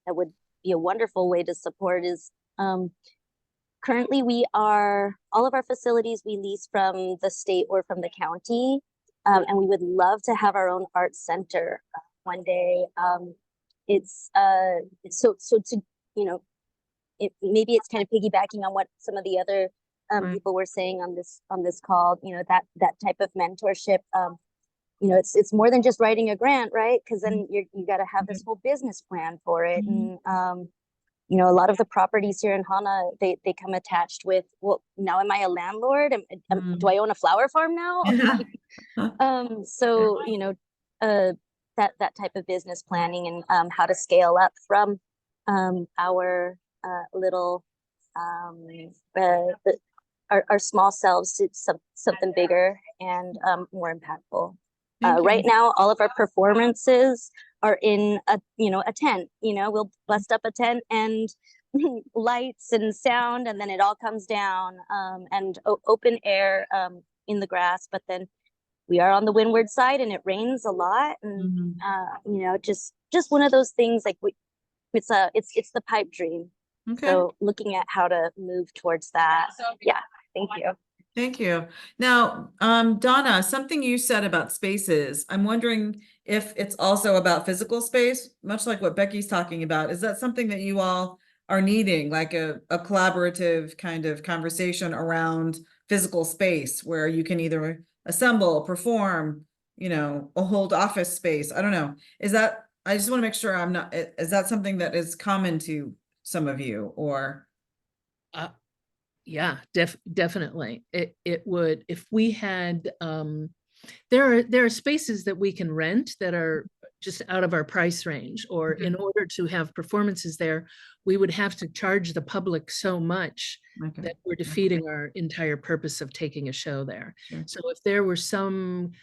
a wonderful way to support is currently all of our facilities we lease from the state or from the county, and we would love to have our own art center one day. It's so to maybe it's kind of piggybacking on what some of the other people were saying on this call, that type of mentorship. It's more than just writing a grant, right? Because then you got to have this whole business plan for it. And a lot of the properties here in Hana, they come attached with, well, now am I a landlord? Do I own a flower farm now? So that type of business planning and how to scale up from our little our small selves to something bigger and more impactful. Right now, all of our performances are in a tent. We'll bust up a tent and lights and sound, and then it all comes down and open air in the grass. But then we are on the windward side, and it rains a lot, and just one of those things. Like it's the pipe dream. Okay. So looking at how to move towards that. Yeah. Thank you. Thank you. Now, Donna, something you said about spaces, I'm wondering if it's also about physical space, much like what Becky's talking about. Is that something that you all are needing, like a collaborative kind of conversation around physical space where you can either assemble, perform, hold office space? I don't know. I just want to make sure is that something that is common to some of you, or? Yeah, definitely. It would, if we had there are spaces that we can rent that are just out of our price range, or in order to have performances there, we would have to charge the public so much that we're defeating our entire purpose of taking a show there. Sure. So if there were some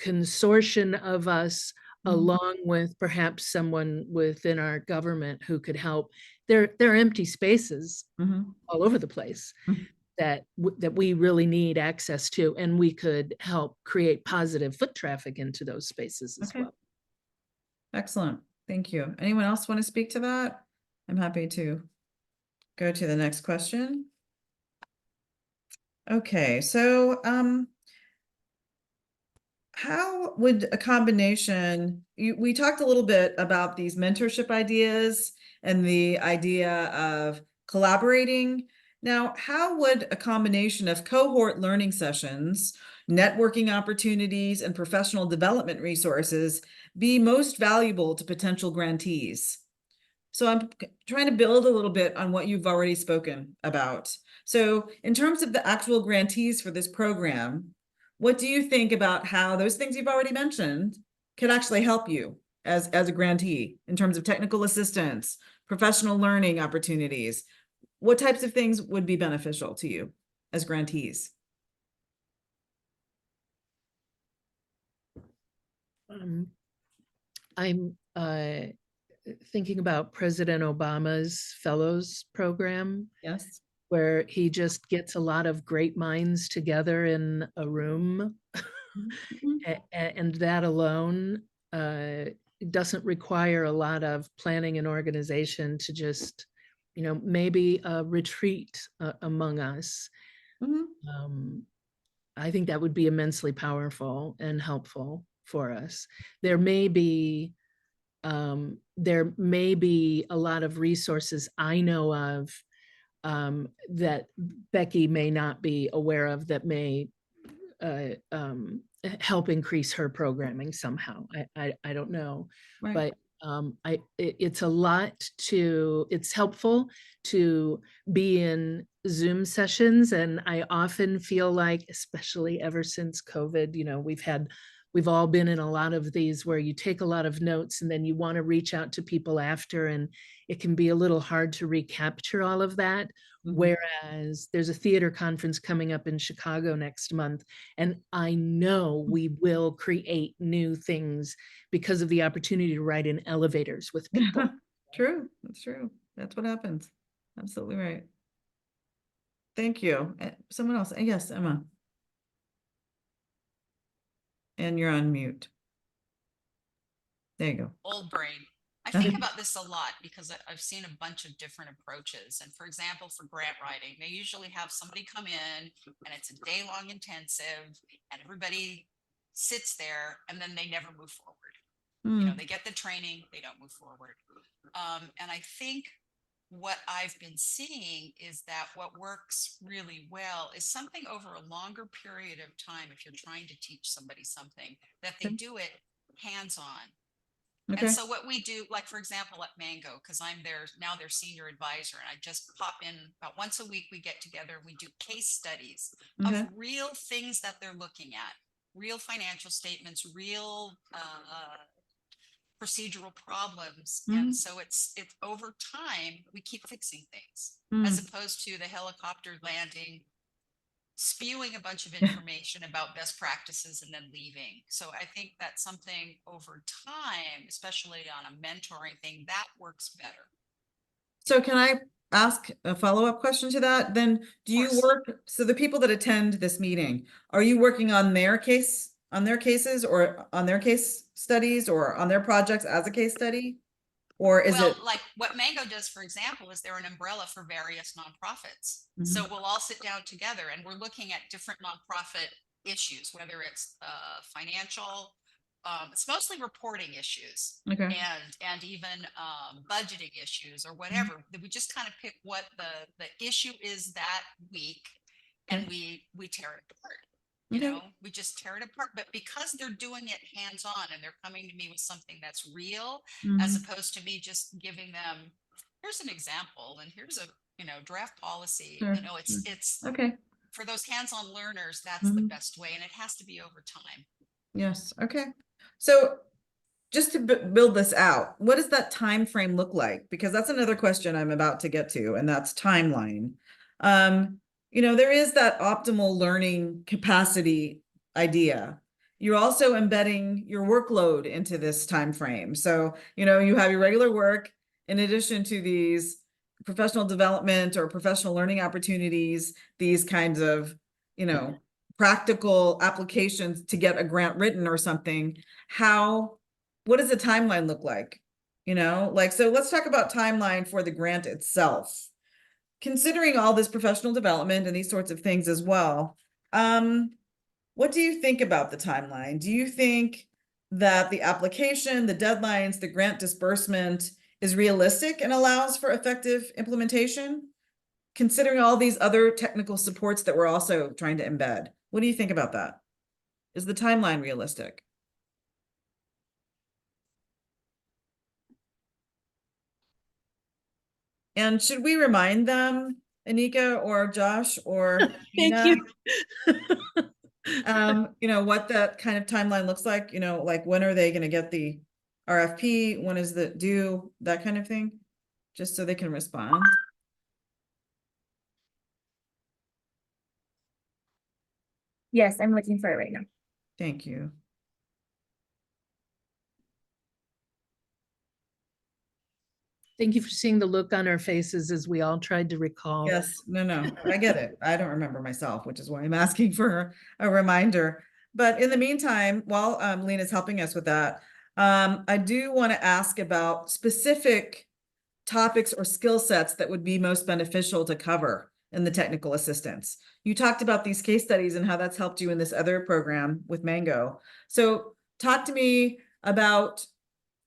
consortium of us, along with perhaps someone within our government who could help, there are empty spaces all over the place that we really need access to, and we could help create positive foot traffic into those spaces as well. Excellent. Thank you. Anyone else want to speak to that? I'm happy to go to the next question. Okay, so how would a combination, we talked a little bit about these mentorship ideas and the idea of collaborating. Now, how would a combination of cohort learning sessions, networking opportunities, and professional development resources be most valuable to potential grantees? So I'm trying to build a little bit on what you've already spoken about. So in terms of the actual grantees for this program, what do you think about how those things you've already mentioned can actually help you as a grantee in terms of technical assistance, professional learning opportunities? What types of things would be beneficial to you as grantees? I'm thinking about President Obama's Fellows Program. Yes. Where he just gets a lot of great minds together in a room. And that alone doesn't require a lot of planning and organization to just, maybe a retreat among us. I think that would be immensely powerful and helpful for us. There may be a lot of resources I know of that Becky may not be aware of that may help increase her programming somehow. I don't know, Right. but it's helpful to be in Zoom sessions, and I often feel like, especially ever since COVID, we've all been in a lot of these where you take a lot of notes and then you want to reach out to people after, and it can be a little hard to recapture all of that. Whereas there's a theater conference coming up in Chicago next month, and I know we will create new things because of the opportunity to ride in elevators with people. True, that's true. That's what happens. Absolutely right. Thank you. Someone else? Yes, Emma. And you're on mute. There you go. Old brain. I think about this a lot because I've seen a bunch of different approaches. And for example, for grant writing, they usually have somebody come in and it's a day-long intensive and everybody sits there and then they never move forward. They get the training, they don't move forward. And I think what I've been seeing is that what works really well is something over a longer period of time. If you're trying to teach somebody something, that they do it hands-on. Okay. And so what we do, like for example, at Mango, because I'm their senior advisor, and I just pop in about once a week, we get together, we do case studies of real things that they're looking at, real financial statements, real procedural problems. And so it's over time, we keep fixing things as opposed to the helicopter landing, spewing a bunch of information about best practices and then leaving. So I think that's something over time, especially on a mentoring thing, that works better. So can I ask a follow-up question to that? Then do you work, so the people that attend this meeting, are you working on their cases or on their case studies or on their projects as a case study? Or is it like what Mango does, for example, is they're an umbrella for various nonprofits. So we'll all sit down together and we're looking at different nonprofit issues, whether it's financial, it's mostly reporting issues and even budgeting issues or whatever. We just kind of pick what the issue is that week and we tear it apart. We just tear it apart. But because they're doing it hands-on and they're coming to me with something that's real, as opposed to me just giving them, here's an example and here's a draft policy. It's for those hands-on learners, that's the Mhm. best way, and it has to be over time. Yes, okay. So just to build this out, what does that time frame look like? Because that's another question I'm about to get to, and that's timeline. There is that optimal learning capacity idea. You're also embedding your workload into this time frame. So, you have your regular work in addition to these professional development or professional learning opportunities, these kinds of, practical applications to get a grant written or something. What does the timeline look like? So let's talk about timeline for the grant itself. Considering all this professional development and these sorts of things as well, what do you think about the timeline? Do you think that the application, the deadlines, the grant disbursement is realistic and allows for effective implementation? Considering all these other technical supports that we're also trying to embed, what do you think about that? Is the timeline realistic? And should we remind them, Anika or Josh or Thank Nina, you. what that kind of timeline looks like? Like when are they going to get the RFP? When is the due? That kind of thing, just so they can respond. Yes, I'm looking for it right now. Thank you. Thank you for seeing the look on our faces as we all tried to recall. Yes, no, I get it. I don't remember myself, which is why I'm asking for a reminder. But in the meantime, while Lena's helping us with that, I do want to ask about specific topics or skill sets that would be most beneficial to cover in the technical assistance. You talked about these case studies and how that's helped you in this other program with Mango. So talk to me about,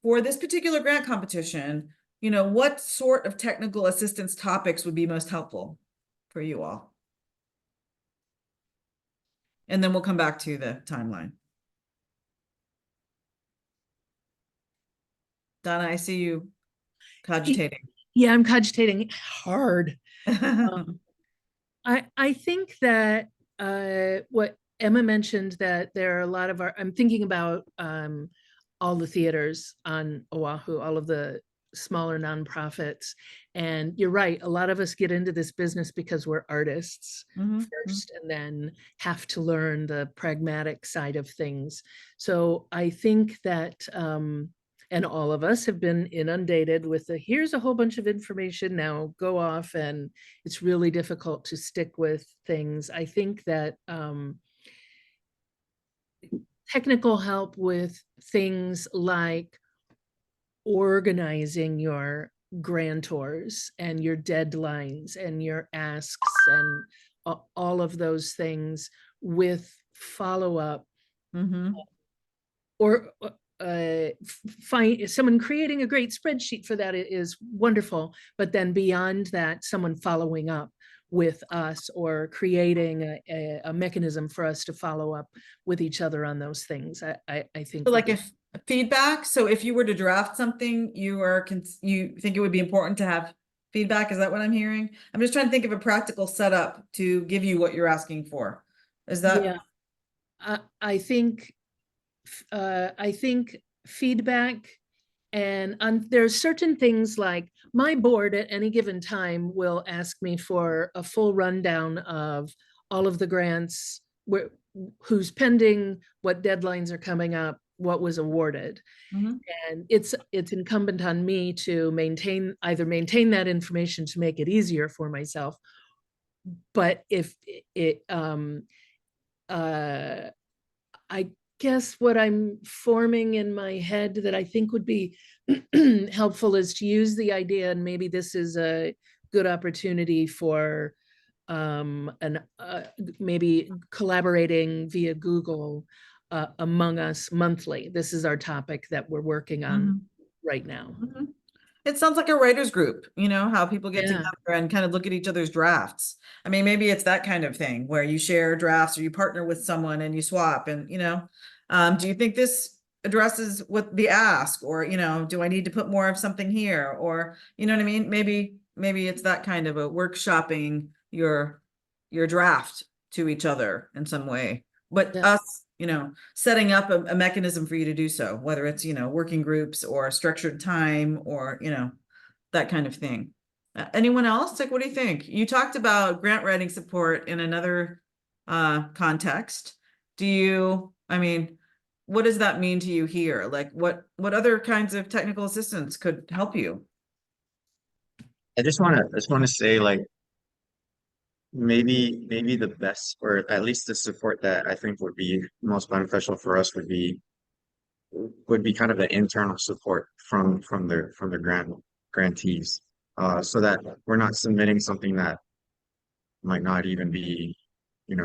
for this particular grant competition, what sort of technical assistance topics would be most helpful for you all? And then we'll come back to the timeline. Donna, I see you cogitating. Yeah, I'm cogitating hard. I think that what Emma mentioned, that there are a lot of I'm thinking about all the theaters on Oahu, all of the smaller nonprofits. And you're right, a lot of us get into this business because we're artists first and then have to learn the pragmatic side of things. So I think that and all of us have been inundated with here's a whole bunch of information, now go off, and it's really difficult to stick with things. I think that technical help with things like organizing your grantors and your deadlines and your asks and all of those things with follow-up, or find someone creating a great spreadsheet for that is wonderful, but then beyond that, someone following up with us or creating a mechanism for us to follow up with each other on those things. I think so, like, if feedback. So if you were to draft something, you think it would be important to have feedback. Is that what I'm hearing? I'm just trying to think of a practical setup to give you what you're asking for. Is that? Yeah, I think feedback, and there's certain things like my board at any given time will ask me for a full rundown of all of the grants, who's pending, what deadlines are coming up, what was awarded. And it's incumbent on me to either maintain that information to make it easier for myself. But if it, I guess what I'm forming in my head that I think would be helpful is to use the idea, and maybe this is a good opportunity for maybe collaborating via Google among us monthly. This is our topic that we're working on right now. It sounds like a writer's group, how people get together and kind of look at each other's drafts. I mean, maybe it's that kind of thing where you share drafts or you partner with someone and you swap and, do you think this addresses what the ask, or, do I need to put more of something here? Or, you know what I mean? Maybe it's that kind of a workshopping your draft to each other in some way. But Yeah. us, setting up a mechanism for you to do so, whether it's, working groups or structured time or, that kind of thing. Anyone else? Like, what do you think? You talked about grant writing support in another context. What does that mean to you here? Like, what other kinds of technical assistance could help you? I just want to say, like, maybe the best, or at least the support that I think would be most beneficial for us would be kind of the internal support from the grantees, so that we're not submitting something that might not even be,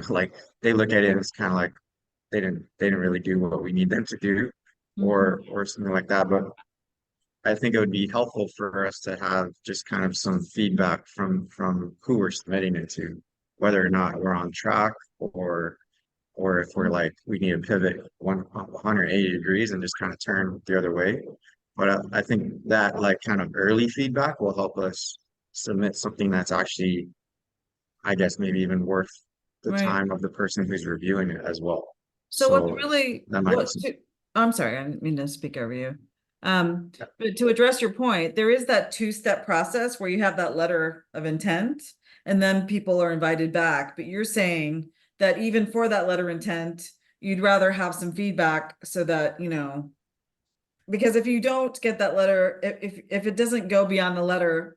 like, they look at it as kind of like they didn't really do what we need them to do, or something like that. But I think it would be helpful for us to have just kind of some feedback from who we're submitting it to, whether or not we're on track, or if we're like, we need to pivot 180 degrees and just kind of turn the other way. But I think that, like, kind of early feedback will help us submit something that's actually, I guess, maybe even worth the Right. time of the person who's reviewing it as well. So what's really, that might be I'm sorry, I didn't mean to speak over you. But to address your point, there is that two-step process where you have that letter of intent and then people are invited back. But you're saying that even for that letter of intent, you'd rather have some feedback so that, because if you don't get that letter, if it doesn't go beyond the letter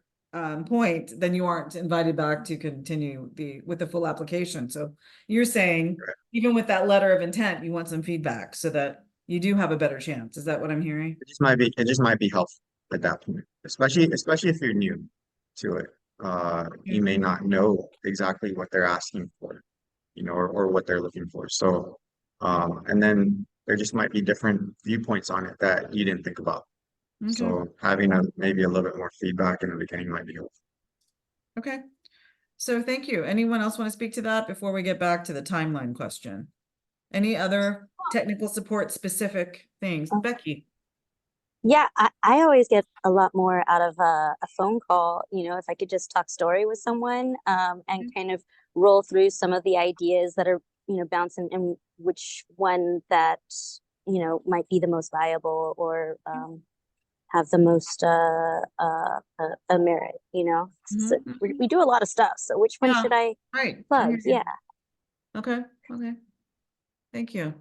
point, then you aren't invited back to continue with the full application. So you're saying, even with that letter of intent, you want some feedback so that you do have a better chance. Is that what I'm hearing? it just might be helpful at that point, especially if you're new to it. You may not know exactly what they're asking for, or what they're looking for. So, and then there just might be different viewpoints on it that you didn't think about. Okay. So having maybe a little bit more feedback in the beginning might be helpful. Okay. So thank you. Anyone else want to speak to that before we get back to the timeline question? Any other technical support specific things? Becky? Yeah, I always get a lot more out of a phone call, if I could just talk story with someone and kind of roll through some of the ideas that are, bouncing, and which one that, might be the most viable or have the most a merit, So we do a lot of stuff. So which one should I plug? Yeah. Okay. Thank you.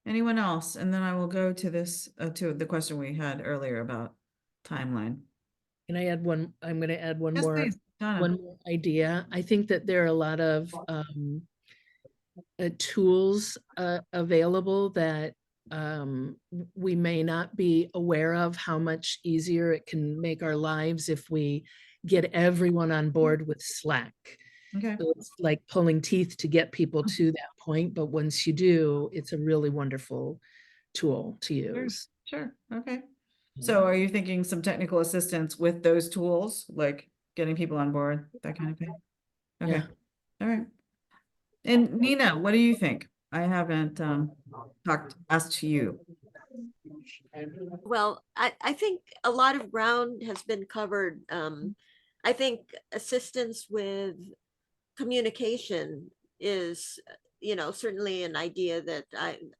Anyone else? And then I will go to this, to the question we had earlier about timeline. Can I add one? I'm going to add one Yes, more, please, Donna. one more idea. I think that there are a lot of tools available that we may not be aware of how much easier it can make our lives if we get everyone on board with Slack. Okay. So it's like pulling teeth to get people to that point, but once you do, it's a really wonderful tool to use. Sure. Okay. So are you thinking some technical assistance with those tools, like getting people on board, that kind of thing? Okay. Yeah. All right. And Nina, what do you think? I haven't asked to you. Well, I think a lot of ground has been covered. I think assistance with communication is, certainly an idea that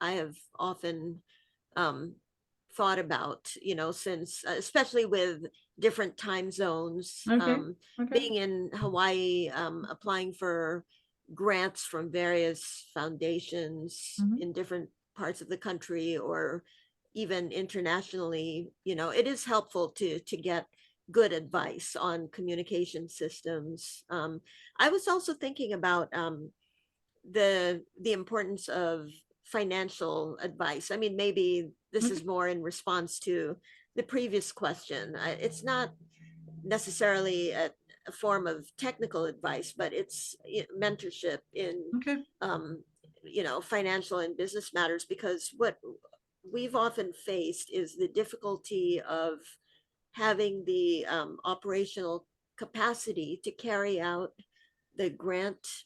I have often thought about, since, especially with different time zones, being in Hawaii, applying for grants from various foundations in different parts of the country, or even internationally, it is helpful to get good advice on communication systems. I was also thinking about the importance of financial advice. I mean, maybe this is more in response to the previous question. It's not necessarily a form of technical advice, but it's mentorship in financial and business matters, because what we've often faced is the difficulty of having the operational capacity to carry out the grant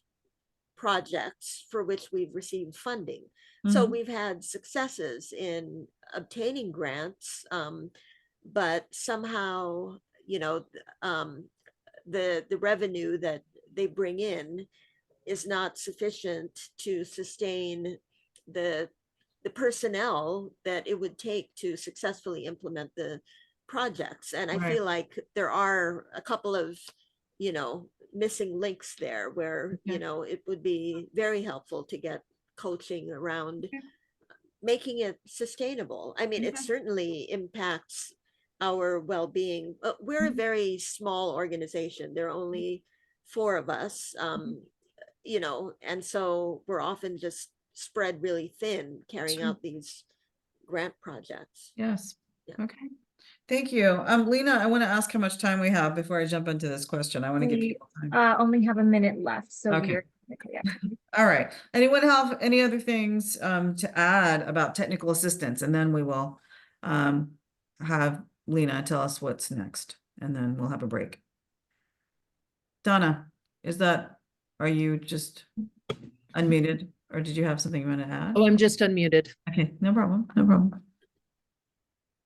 projects for which we've received funding. So we've had successes in obtaining grants, but somehow, the revenue that they bring in is not sufficient to sustain the personnel that it would take to successfully implement the projects. And I Right. feel like there are a couple of, missing links there where, it would be very helpful to get coaching around making it sustainable. I mean, it certainly impacts our well-being. We're a very small organization. There are only 4 of us, and so we're often just spread really thin carrying Sure. out these grant projects. Yes. Yeah. Okay. Thank you. Lena, I want to ask how much time we have before I jump into this question. I want to give We people time. only have a minute left, so Okay. we're All right. Anyone have any other things to add about technical assistance? And then we will have Lena tell us what's next, and then we'll have a break. Donna, are you just unmuted, or did you have something you want to add? Oh, I'm just unmuted. Okay, no problem, no problem.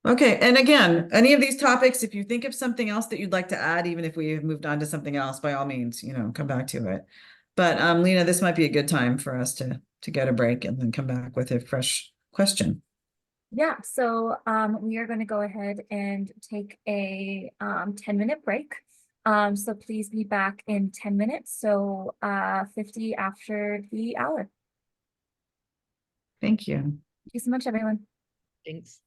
Okay, and again, any of these topics, if you think of something else that you'd like to add, even if we have moved on to something else, by all means, come back to it. But Lena, this might be a good time for us to get a break and then come back with a fresh question. Yeah, so we are going to go ahead and take a 10-minute break. So please be back in 10 minutes, so 50 after the hour. Thank you. Thank you so much, everyone. Thanks.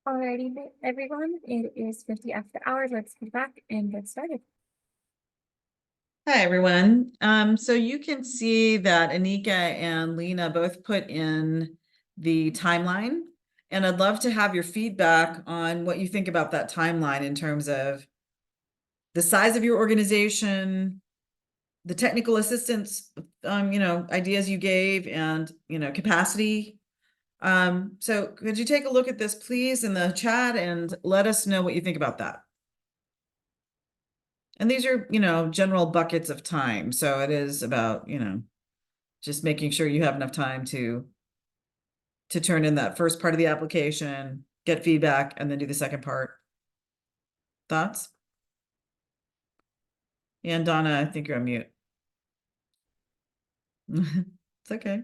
Alrighty, everyone, it is 50 after the hour. Let's get back and get started. Hi, everyone. So you can see that Anika and Lena both put in the timeline, and I'd love to have your feedback on what you think about that timeline in terms of the size of your organization, the technical assistance, ideas you gave, and, capacity. So could you take a look at this, please, in the chat and let us know what you think about that? And these are, general buckets of time. So it is about, just making sure you have enough time to turn in that first part of the application, get feedback, and then do the second part. Thoughts? And Donna, I think you're on mute. It's okay.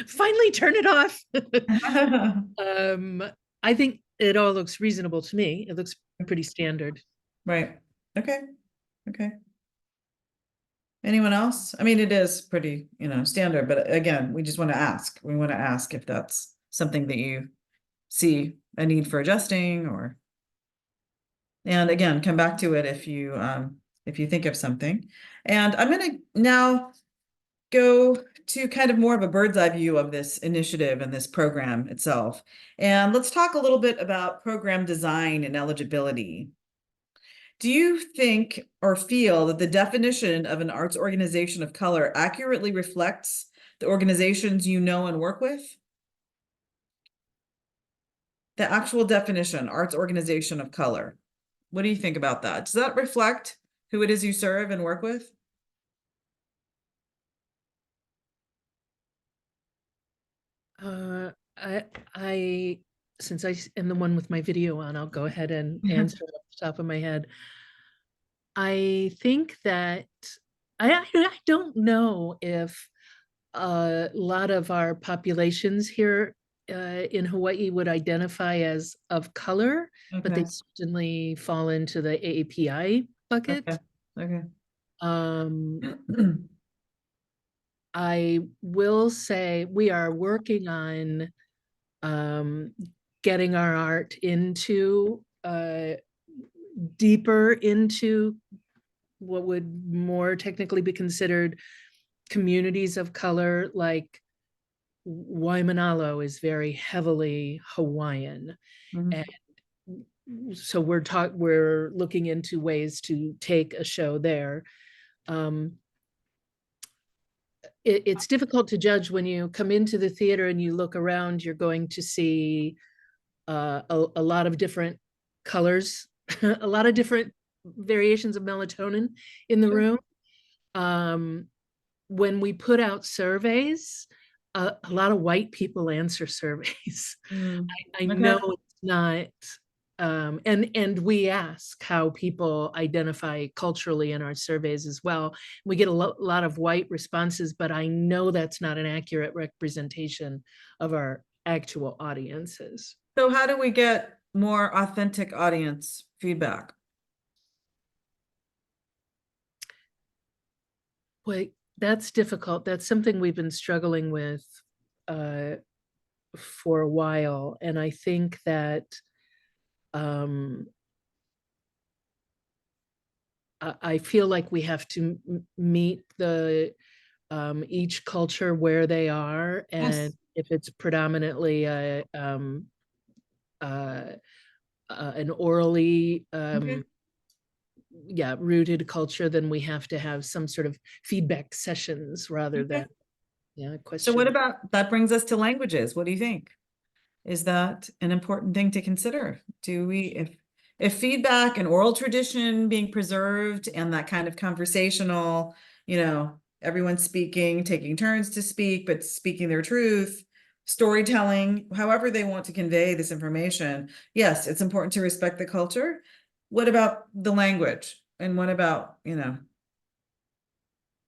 Finally turn it off. I think it all looks reasonable to me. It looks pretty standard. Right. Okay. Okay. Anyone else? I mean, it is pretty, standard, but again, we just want to ask. We want to ask if that's something that you see a need for adjusting, or, and again, come back to it if you think of something. And I'm going to now go to kind of more of a bird's eye view of this initiative and this program itself. And let's talk a little bit about program design and eligibility. Do you think or feel that the definition of an arts organization of color accurately reflects the organizations you know and work with? The actual definition, arts organization of color. What do you think about that? Does that reflect who it is you serve and work with? I since I am the one with my video on, I'll go ahead and answer it off the top of my head. I think that I don't know if a lot of our populations here in Hawaii would identify as of color, but they Okay. certainly fall into the AAPI bucket. Okay. I will say we are working on getting our art into deeper into what would more technically be considered communities of color, like Waimanalo is very heavily Hawaiian. And so we're looking into ways to take a show there. It's difficult to judge when you come into the theater and you look around. You're going to see a lot of different colors, a lot of different variations of melatonin in the room. When we put out surveys, a lot of white people answer surveys. I know it's not, and we ask how people identify culturally in our surveys as well. We get a lot of white responses, but I know that's not an accurate representation of our actual audiences. So how do we get more authentic audience feedback? Well, that's difficult. That's something we've been struggling with for a while. And I think that I feel like we have to meet the each culture where they are, and Yes. if it's predominantly an orally rooted culture, then we have to have some sort of feedback sessions rather than questions. So what about, that brings us to languages. What do you think? Is that an important thing to consider? Do we, if feedback and oral tradition being preserved and that kind of conversational, everyone speaking, taking turns to speak, but speaking their truth, storytelling, however they want to convey this information. Yes, it's important to respect the culture. What about the language? And what about,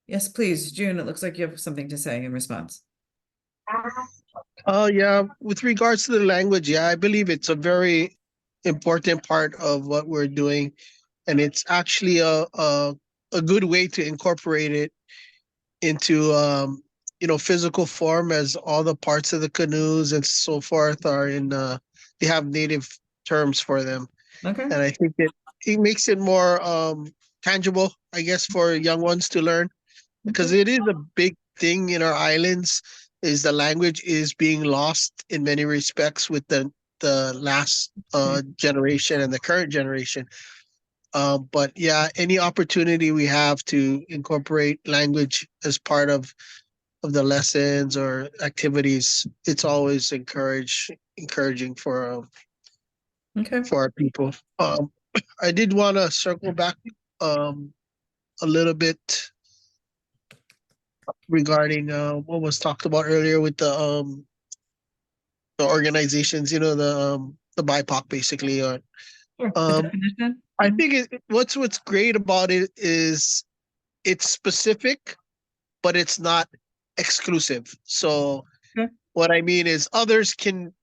yes, please, June, it looks like you have something to say in response. Yeah, with regards to the language, yeah, I believe it's a very important part of what we're doing. And it's actually a good way to incorporate it into physical form, as all the parts of the canoes and so forth are in they have native terms for them. Okay. And I think it makes it more tangible, I guess, for young ones to learn, because it is a big thing in our islands. Is the language is being lost in many respects with the last generation and the current generation. But yeah, any opportunity we have to incorporate language as part of the lessons or activities, it's always encouraging for our people. I did want to circle back a little bit regarding what was talked about earlier with the organizations, the BIPOC basically. Or I think what's great about it is it's specific, but it's not exclusive. So what I mean is others can,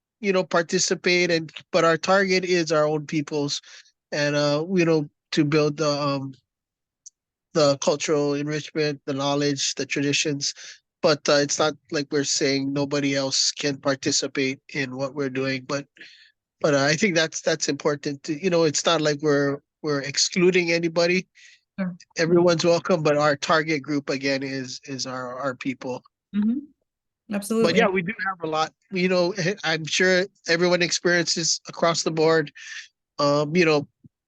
participate, but our target is our own peoples, and to build the cultural enrichment, the knowledge, the traditions. But it's not like we're saying nobody else can participate in what we're doing. But I think that's important. It's not like we're excluding anybody. Sure. Everyone's welcome, but our target group again is our people. Absolutely. But yeah, we do have a lot. I'm sure everyone experiences across the board.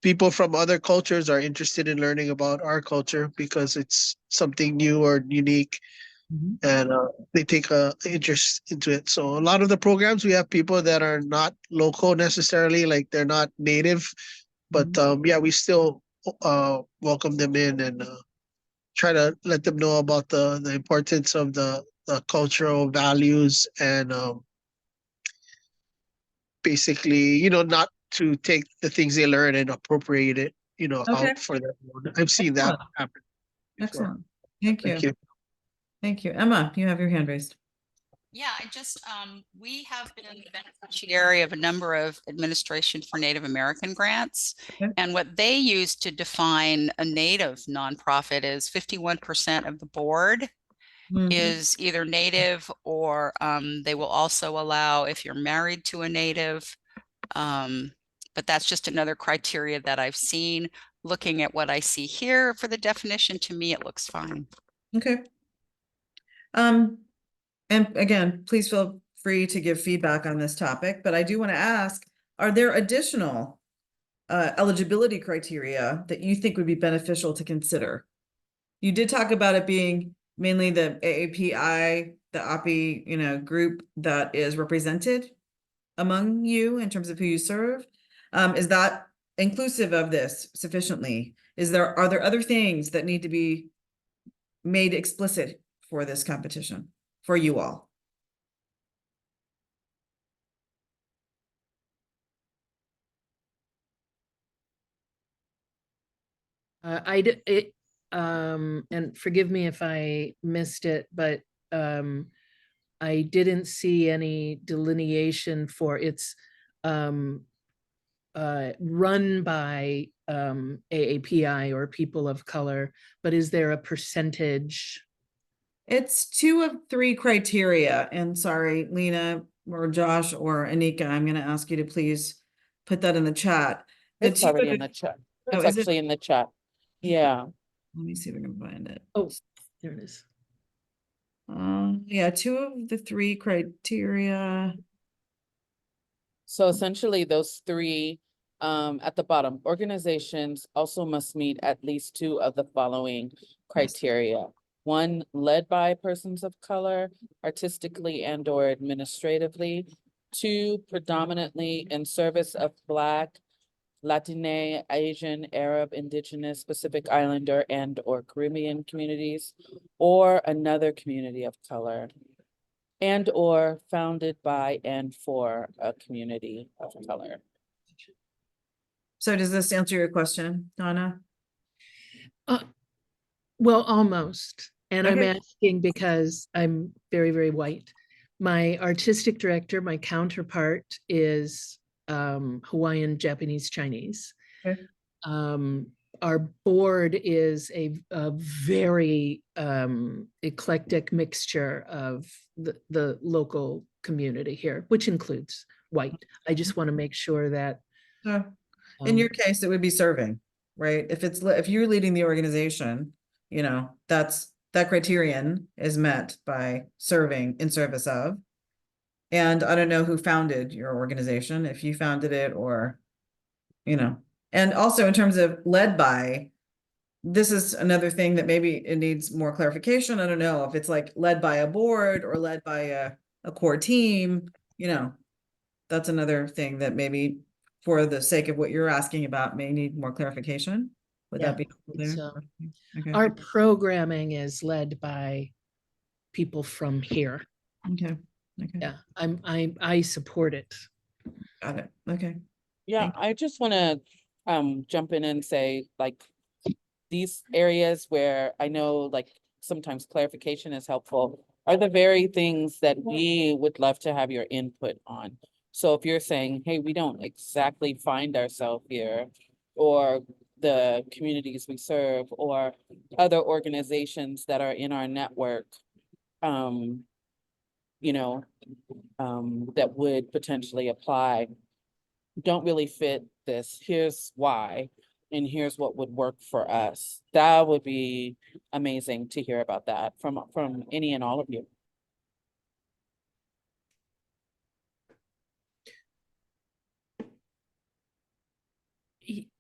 People from other cultures are interested in learning about our culture because it's something new or unique, and they take a interest into it. So a lot of the programs, we have people that are not local necessarily, like they're not native, but yeah, we still welcome them in and try to let them know about the importance of the cultural values, and basically, not to take the things they learn and appropriate it, out for their own. I've seen that happen before. Excellent. Thank you. Thank you. Thank you. Emma, you have your hand raised. Yeah, we have been the beneficiary of a number of administration for Native American grants. And what they use to define a Native nonprofit is 51% of the board is either Native, or they will also allow if you're married to a Native. But that's just another criteria that I've seen. Looking at what I see here for the definition, to me, it looks fine. Okay. And again, please feel free to give feedback on this topic, but I do want to ask, are there additional eligibility criteria that you think would be beneficial to consider? You did talk about it being mainly the AAPI, the API, group that is represented among you in terms of who you serve. Is that inclusive of this sufficiently? Are there other things that need to be made explicit for this competition for you all? And forgive me if I missed it, but I didn't see any delineation for its run by AAPI or people of color, but is there a percentage? It's 2 of 3 criteria. And sorry, Lena or Josh or Anika, I'm going to ask you to please put that in the chat. It's already in the chat. Oh, It's is it? actually in the chat. Yeah. Let me see if I can find it. Oh, there it is. Yeah, 2 of the 3 criteria. So essentially those 3 at the bottom, organizations also must meet at least 2 of the following criteria. 1, led by persons of color, artistically and or administratively. 2, predominantly in service of Black, Latine, Asian, Arab, Indigenous, Pacific Islander, and or Caribbean communities, or another community of color, and or founded by and for a community of color. So does this answer your question, Donna? Well, almost. And I'm Okay. asking because I'm very, very white. My artistic director, my counterpart is Hawaiian, Japanese, Chinese. Okay. Our board is a very eclectic mixture of the local community here, which includes white. I just want to make sure that So in your case, it would be serving, right? If you're leading the organization, you know, that criterion is met by serving in service of. And I don't know who founded your organization, if you founded it or, you know, and also in terms of led by, this is another thing that maybe it needs more clarification. I don't know if it's like led by a board or led by a core team, you know, that's another thing that maybe for the sake of what you're asking about may need more clarification. Would that be there? So Okay. our programming is led by people from here. Okay. Okay. Yeah, I support it. Got it. Okay. Yeah, I just want to jump in and say, like, these areas where I know like sometimes clarification is helpful are the very things that we would love to have your input on. So if you're saying, hey, we don't exactly find ourselves here, or the communities we serve, or other organizations that are in our network, you know, that would potentially apply, don't really fit this. Here's why, and here's what would work for us. That would be amazing to hear about that from any and all of you.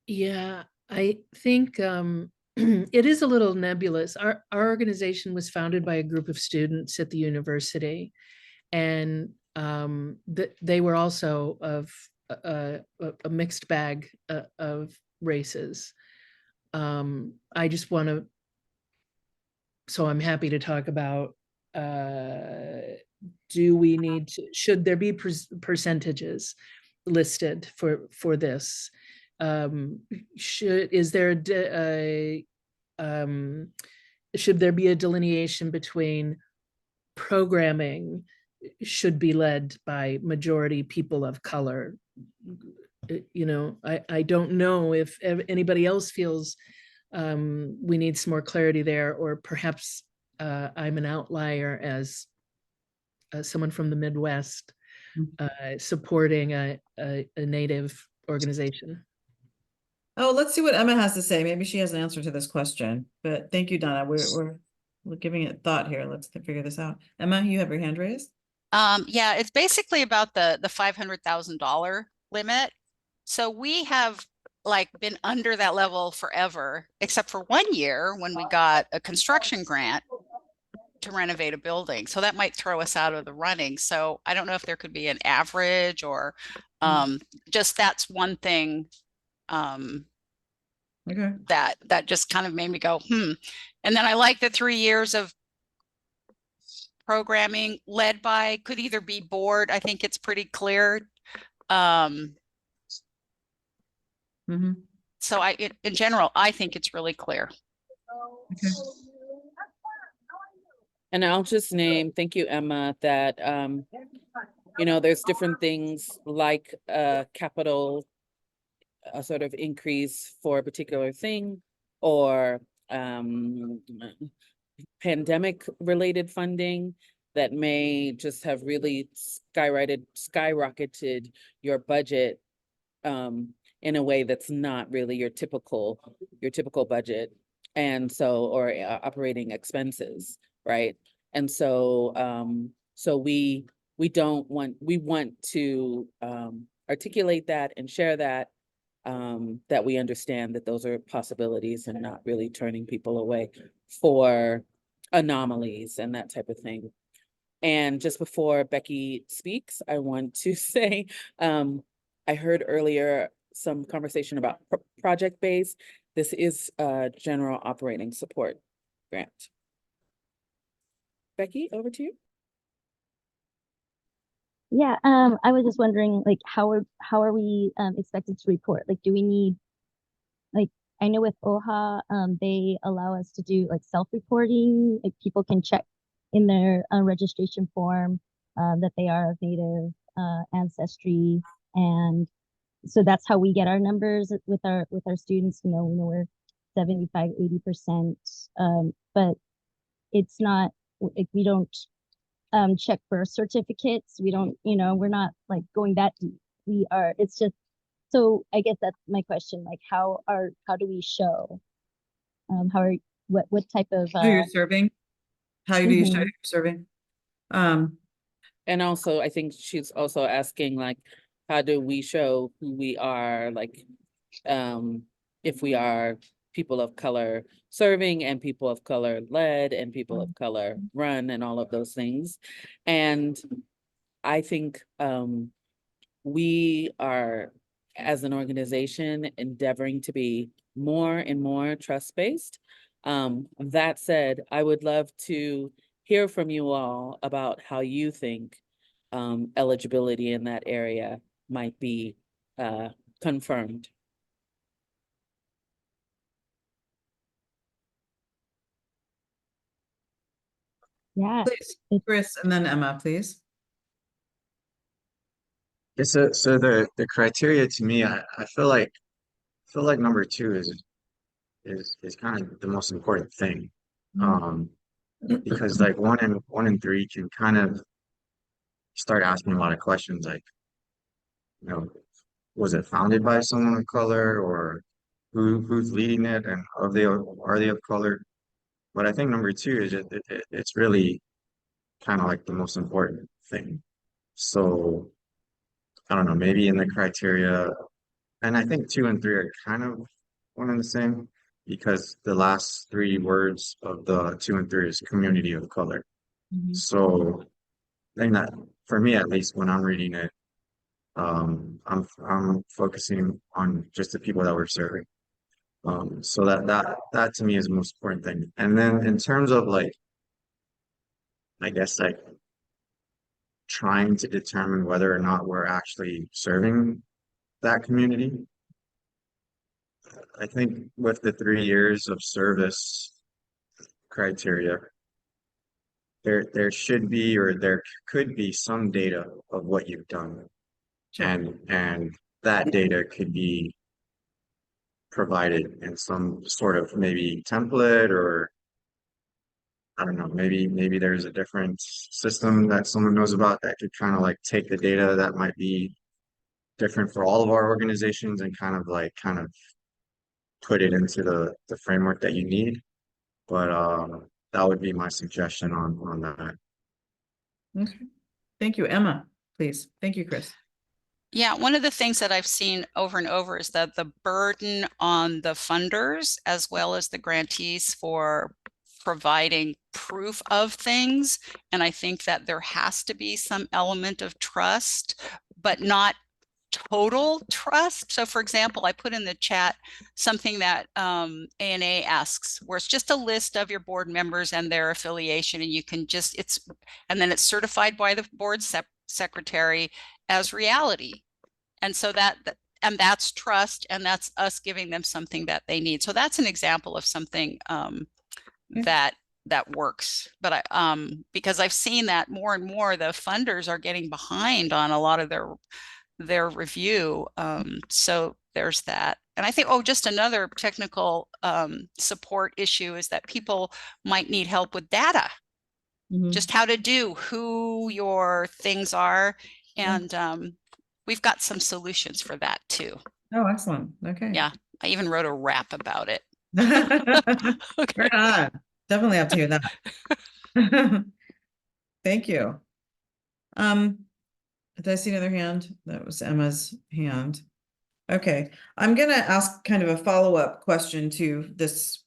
Yeah, I think it is a little nebulous. Our organization was founded by a group of students at the university, and they were also of a mixed bag of races. I just want to, so I'm happy to talk about, do we need to, should there be percentages listed for this? Should there be a delineation between programming should be led by majority people of color? You know, I don't know if anybody else feels we need some more clarity there, or perhaps I'm an outlier as someone from the Midwest supporting a Native organization. Oh, let's see what Emma has to say. Maybe she has an answer to this question, but thank you, Donna. We're giving it thought here. Let's figure this out. Emma, you have your hand raised. Yeah, it's basically about the $500,000 limit. So we have like been under that level forever, except for 1 year when we got a construction grant to renovate a building. So that might throw us out of the running. So I don't know if there could be an average or just that's one thing Okay. that just kind of made me go, And then I like the 3 years of programming led by, could either be board. I think it's pretty clear. So in general, I think it's really clear. Okay. And I'll just name, thank you, Emma, that, you know, there's different things like capital, a sort of increase for a particular thing, or pandemic related funding that may just have really skyrocketed your budget in a way that's not really your typical budget. And so, or operating expenses, right? And so, so we want to articulate that and share that, that we understand that those are possibilities and not really turning people away for anomalies and that type of thing. And just before Becky speaks, I want to say, I heard earlier some conversation about project-based. This is a general operating support grant. Becky, over to you. Yeah, I was just wondering, like, how are we expected to report? Like, do we need, like, I know with OHA, they allow us to do like self-reporting. Like, people can check in their registration form that they are of Native ancestry, and so that's how we get our numbers with our students. You know, we're 75-80%, but it's not like we don't check for certificates. We don't, you know, we're not like going that deep. We are, it's just So I guess that's my question, like how do we show, what type of, Who you're serving? How do you show mhm. you're serving? Um, And also, I think she's also asking like, how do we show who we are, like, if we are people of color serving and people of color led and people of color run and all of those things. And I think we are, as an organization, endeavoring to be more and more trust-based. That said, I would love to hear from you all about how you think eligibility in that area might be confirmed. Yeah. please, Chris, and then Emma, please. Yeah, so the criteria to me, I feel like number two is kind of the most important thing. Um, because like one and three can kind of start asking a lot of questions like, you know, was it founded by someone of color, or who's leading it, and are they of color? But I think number two is it's really kind of like the most important thing. So I don't know, maybe in the criteria, and I think two and three are kind of one and the same, because the last three words of the two and three is community of color. So I think that for me, at least when I'm reading it, I'm focusing on just the people that we're serving. So that to me is the most important thing. And then in terms of like, I guess like trying to determine whether or not we're actually serving that community, I think with the 3 years of service criteria, there should be, or there could be, some data of what you've done. And that data could be provided in some sort of maybe template, or I don't know, maybe there's a different system that someone knows about that could kind of like take the data that might be different for all of our organizations and kind of put it into the framework that you need. But that would be my suggestion on that. Okay. Thank you, Emma, please. Thank you, Chris. Yeah, one of the things that I've seen over and over is that the burden on the funders as well as the grantees for providing proof of things. And I think that there has to be some element of trust, but not total trust. So for example, I put in the chat something that ANA asks, where it's just a list of your board members and their affiliation, and you can just, and then it's certified by the board secretary as reality. And so and that's trust, and that's us giving them something that they need. So that's an example of something that works. But because I've seen that more and more, the funders are getting behind on a lot of their review. So there's that. And I think, just another technical support issue is that people might need help with data, just how to do who your things are. And we've got some solutions for that too. Oh, excellent. Okay. Yeah, I even wrote a rap about it. Okay. Right on. Definitely have to hear that. Thank you. Did I see another hand? That was Emma's hand. Okay, I'm gonna ask kind of a follow-up question to this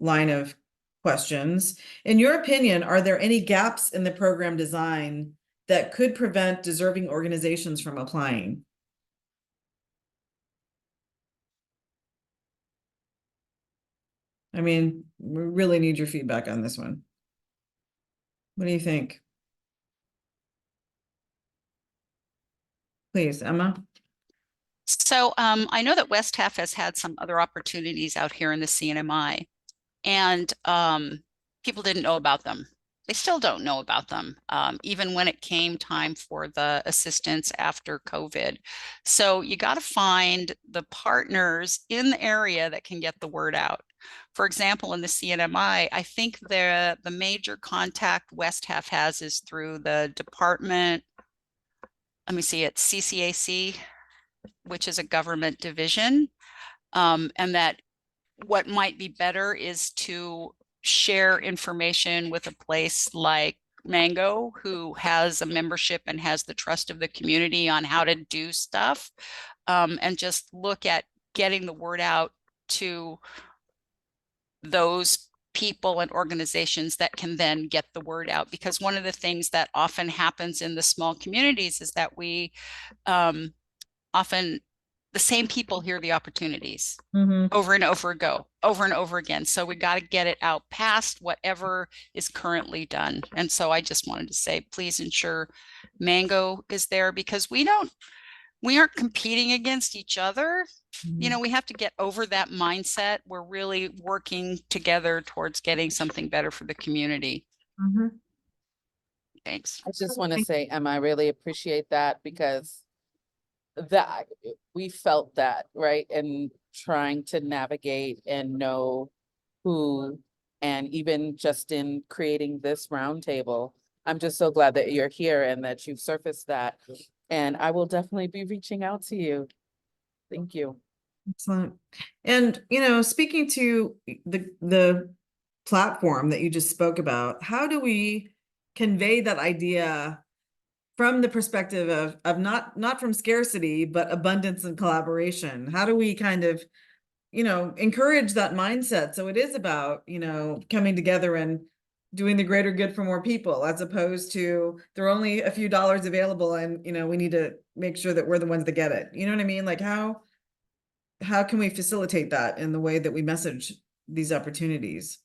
line of questions. In your opinion, are there any gaps in the program design that could prevent deserving organizations from applying? I mean, we really need your feedback on this one. What do you think? Please, Emma. So I know that WESTAF has had some other opportunities out here in the CNMI, and people didn't know about them. They still don't know about them, even when it came time for the assistance after COVID. So you got to find the partners in the area that can get the word out. For example, in the CNMI, I think the major contact WESTAF has is through the department. Let me see, it's CCAC. which is a government division, and that what might be better is to share information with a place like Mango, who has a membership and has the trust of the community on how to do stuff, and just look at getting the word out to those people and organizations that can then get the word out. Because one of the things that often happens in the small communities is that we often, the same people hear the opportunities over and over again. So we got to get it out past whatever is currently done. And so I just wanted to say, please ensure Mango is there, because we aren't competing against each other. You know, we have to get over that mindset. We're really working together towards getting something better for the community. Thanks. I just want to say, Emma, I really appreciate that, because that we felt that, right? And trying to navigate and know who, and even just in creating this roundtable, I'm just so glad that you're here and that you've surfaced that. And I will definitely be reaching out to you. Thank you. Excellent. And, you know, speaking to the platform that you just spoke about, how do we convey that idea from the perspective of not from scarcity, but abundance and collaboration? How do we kind of, you know, encourage that mindset? So it is about, you know, coming together and doing the greater good for more people, as opposed to there are only a few dollars available and, you know, we need to make sure that we're the ones that get it. You know what I mean? Like how can we facilitate that in the way that we message these opportunities?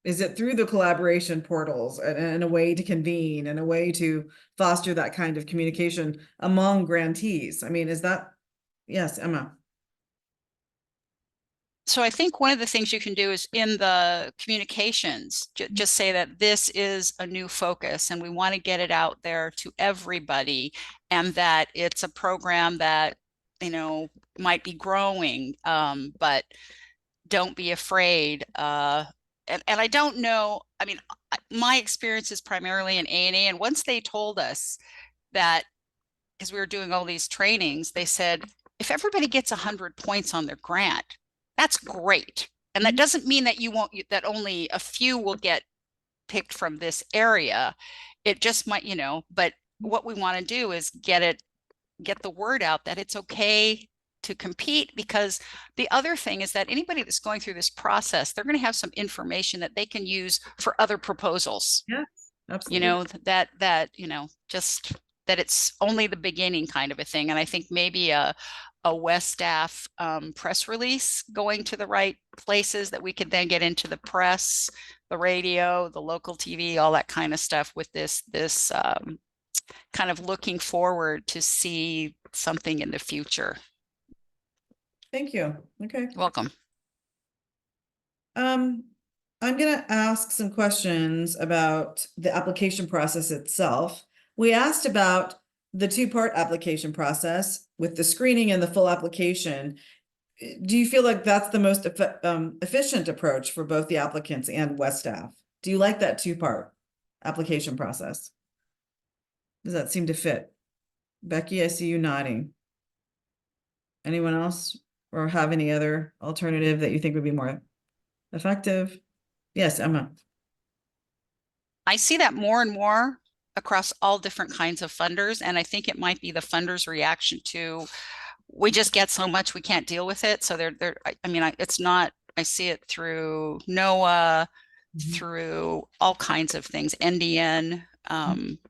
Is it through the collaboration portals and a way to convene and a way to foster that kind of communication among grantees? I mean, is that, yes, Emma? So I think one of the things you can do is in the communications, just say that this is a new focus and we want to get it out there to everybody, and that it's a program that, you know, might be growing, but don't be afraid. And I don't know, I mean, my experience is primarily in A&E, and once they told us that, because we were doing all these trainings, they said, if everybody gets 100 points on their grant, that's great. And that doesn't mean that that only a few will get picked from this area. It just might, you know, but what we want to do is get the word out that it's okay to compete, because the other thing is that anybody that's going through this process, they're going to have some information that they can use for other proposals. Yes, absolutely. You know, that, you know, just that it's only the beginning kind of a thing. And I think maybe a WESTAF press release going to the right places that we could then get into the press, the radio, the local TV, all that kind of stuff with this kind of looking forward to see something in the future. Thank you. Okay. Welcome. I'm gonna ask some questions about the application process itself. We asked about the two-part application process with the screening and the full application. Do you feel like that's the most efficient approach for both the applicants and WESTAF? Do you like that two-part application process? Does that seem to fit? Becky, I see you nodding. Anyone else, or have any other alternative that you think would be more effective? Yes, Emma. I see that more and more across all different kinds of funders. And I think it might be the funders' reaction to, we just get so much, we can't deal with it. So I mean, it's not, I see it through NOAA, through all kinds of things, NDN.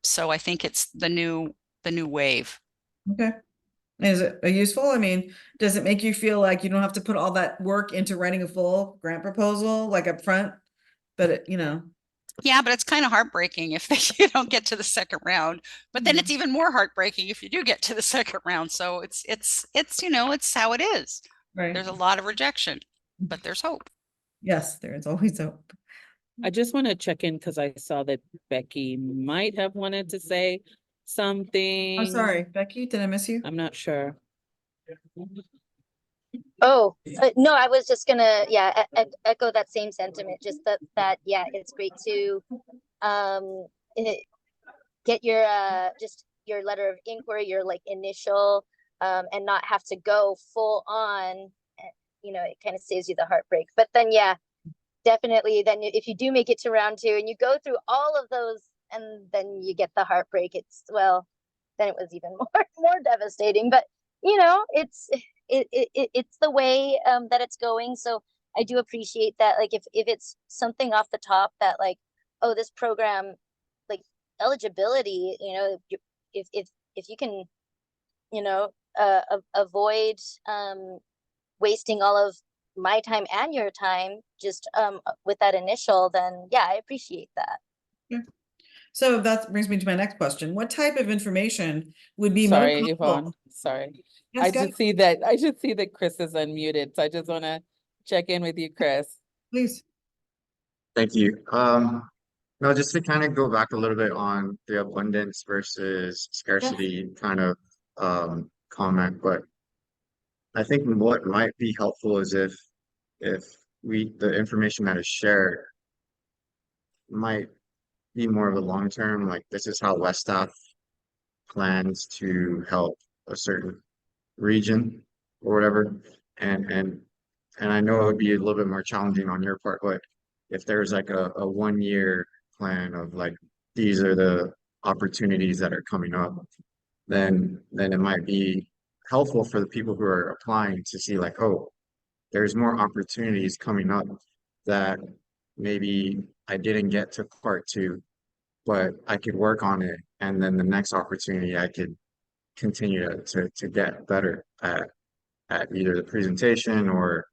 So I think it's the new wave. Okay. Is it useful? I mean, does it make you feel like you don't have to put all that work into writing a full grant proposal like up front? But it, you know. Yeah, but it's kind of heartbreaking if you don't get to the second round. But then it's even more heartbreaking if you do get to the second round. So it's you know, it's how it is. Right. There's a lot of rejection, but there's hope. Yes, there is always hope. I just want to check in because I saw that Becky might have wanted to say something. I'm sorry, Becky, did I miss you? I'm not sure. Oh, no, I was just gonna, yeah, echo that same sentiment, just that, yeah, it's great to get your, just your letter of inquiry, your like initial and not have to go full on, it kind of saves you the heartbreak. But then, yeah, definitely, then if you do make it to round 2 and you go through all of those and then you get the heartbreak, then it was even more devastating. But it's the way that it's going. So I do appreciate that. Like if it's something off the top that like, oh, this program, like eligibility, if you can, avoid wasting all of my time and your time just with that initial, then yeah, I appreciate that. Yeah. So that brings me to my next question. What type of information would be Sorry, most helpful? Yvonne, sorry. Yes, I go just see that Chris is unmuted, so I just want to check in with you, Chris. Please. Thank you. No, just to kind of go back a little bit on the abundance versus scarcity kind of comment, but I think what might be helpful is if the information that is shared might be more of a long term, like this is how WESTAF plans to help a certain region or whatever. And I know it would be a little bit more challenging on your part, but if there's like a 1 year plan of like these are the opportunities that are coming up, then it might be helpful for the people who are applying to see like, oh, there's more opportunities coming up that maybe I didn't get to part 2, but I could work on it. And then the next opportunity I could continue to get better at either the presentation or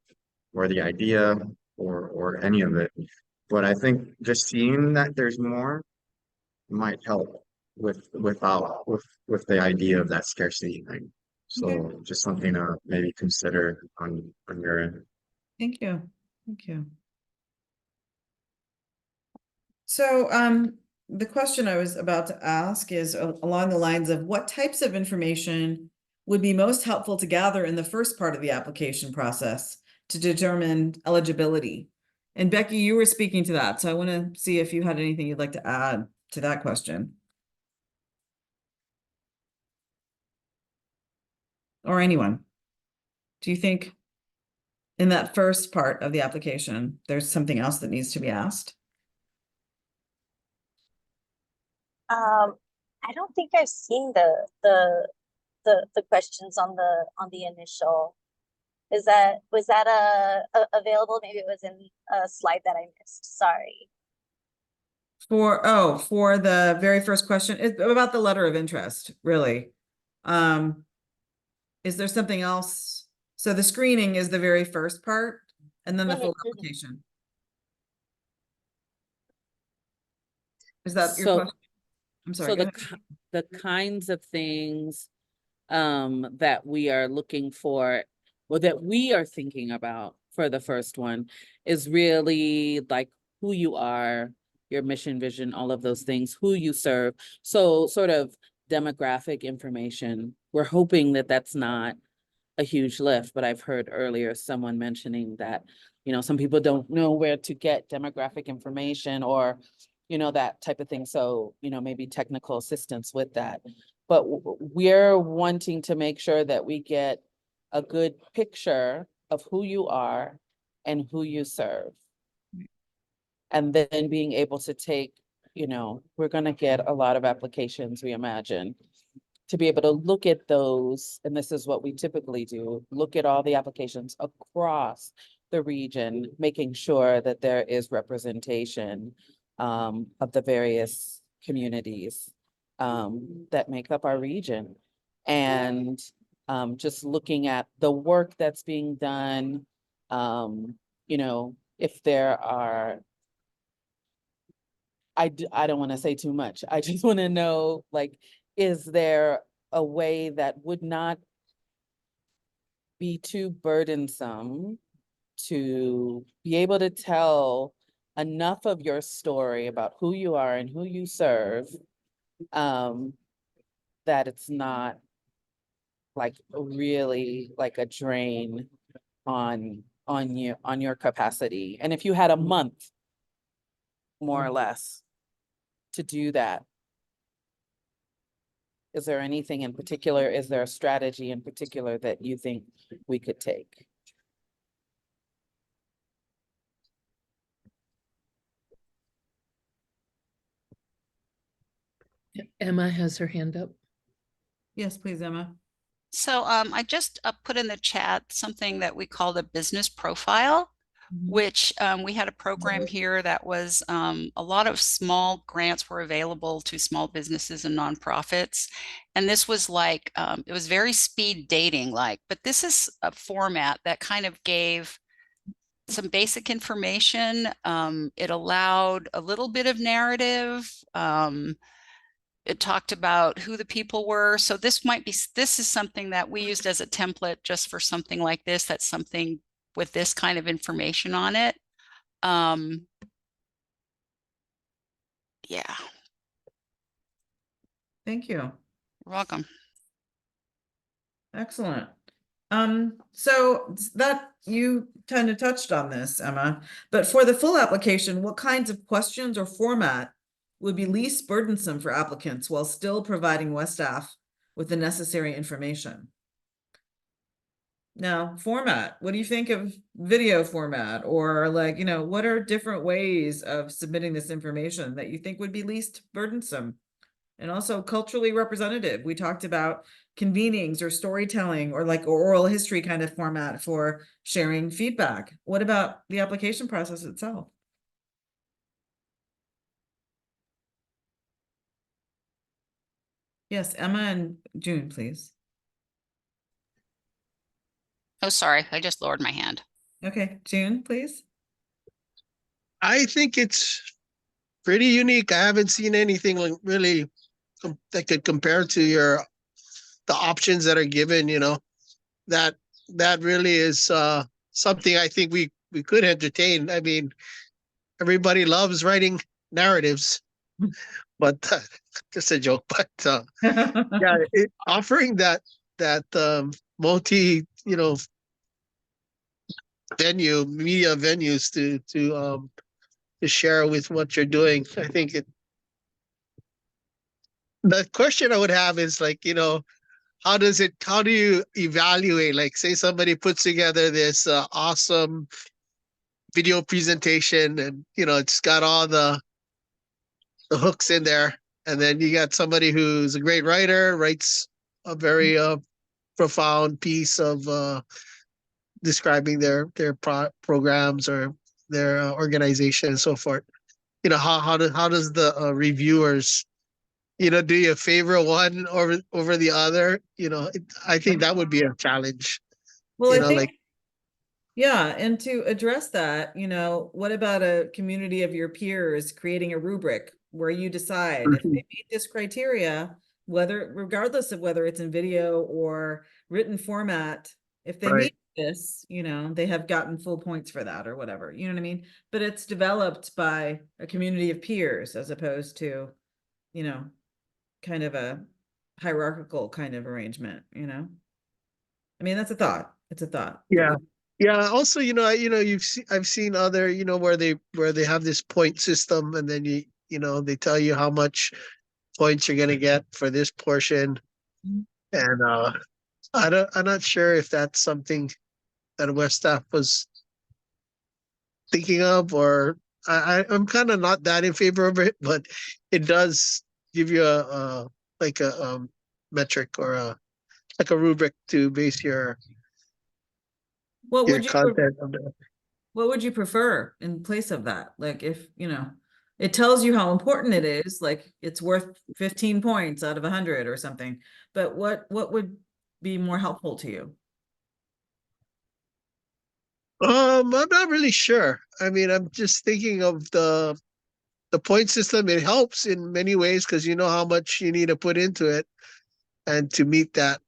the idea or any of it. But I think just seeing that there's more might help with the idea of that scarcity thing. So Okay. just something to maybe consider on your end. Thank you. Thank you. So, the question I was about to ask is along the lines of what types of information would be most helpful to gather in the first part of the application process to determine eligibility? And Becky, you were speaking to that, so I want to see if you had anything you'd like to add to that question. Or anyone. Do you think in that first part of the application, there's something else that needs to be asked? I don't think I've seen the questions on the initial. Was that available? Maybe it was in a slide that I missed. Sorry. For the very first question, it's about the letter of interest, really. Is there something else? So the screening is the very first part, and then the full application. Is that your question? I'm sorry. So the kinds of things that we are looking for, or that we are thinking about for the first one, is really like who you are, your mission, vision, all of those things, who you serve. So sort of demographic information. We're hoping that that's not a huge lift, but I've heard earlier someone mentioning that, some people don't know where to get demographic information or, that type of thing. So, maybe technical assistance with that. But we're wanting to make sure that we get a good picture of who you are and who you serve. And then being able to take, we're going to get a lot of applications, we imagine, to be able to look at those. And this is what we typically do, look at all the applications across the region, making sure that there is representation of the various communities that make up our region. And just looking at the work that's being done, if there are, I don't want to say too much. I just want to know, like, is there a way that would not be too burdensome to be able to tell enough of your story about who you are and who you serve, that it's not like really like a drain on your capacity? And if you had a month, more or less, to do that, Is there anything in particular? Is there a strategy in particular that you think we could take? Emma has her hand up. Yes, please, Emma. So I just put in the chat something that we call the business profile, which we had a program here that was a lot of small grants were available to small businesses and nonprofits. And this was like, it was very speed dating like, but this is a format that kind of gave some basic information. It allowed a little bit of narrative. It talked about who the people were. So this is something that we used as a template just for something like this. That's something with this kind of information on it. Yeah. Thank you. You're welcome. Excellent. So that you kind of touched on this, Emma, but for the full application, what kinds of questions or format would be least burdensome for applicants while still providing WESTAF with the necessary information? Now, format, what do you think of video format, or like, you know, what are different ways of submitting this information that you think would be least burdensome? And also culturally representative. We talked about convenings or storytelling or like oral history kind of format for sharing feedback. What about the application process itself? Yes, Emma and June, please. Oh, sorry, I just lowered my hand. Okay, June, please. I think it's pretty unique. I haven't seen anything like really that could compare to the options that are given, you know. That really is something I think we could entertain. I mean, everybody loves writing narratives, but just a joke. But yeah, offering that multi, you know, media venues to share with what you're doing. I think the question I would have is like, you know, how do you evaluate, like say somebody puts together this awesome video presentation and, you know, it's got all the hooks in there. And then you got somebody who's a great writer, writes a very profound piece of describing their programs or their organization and so forth. You know, how does the reviewers, you know, do you favor one over the other? You know, I think that would be a challenge. Well, you I know, think, like, yeah, and to address that, you know, what about a community of your peers creating a rubric where you decide if they meet this criteria, regardless of whether it's in video or written format, if they meet this, you know, they have gotten full points for that or whatever, you know what I mean? But it's developed by a community of peers as opposed to, you know, kind of a hierarchical kind of arrangement, you know? I mean, that's a thought. It's a thought. yeah. Yeah. Also, you know, I've seen other, you know, where they have this point system, and then you know, they tell you how much points you're gonna get for this portion. And I'm not sure if that's something that WESTAF was thinking of, or I'm kind of not that in favor of it, but it does give you a like a metric or like a rubric to base your content on that. What would you prefer in place of that? Like if, you know, it tells you how important it is, like it's worth 15 points out of 100 or something, but what would be more helpful to you? I'm not really sure. I mean, I'm just thinking of the point system. It helps in many ways because you know how much you need to put into it and to meet that.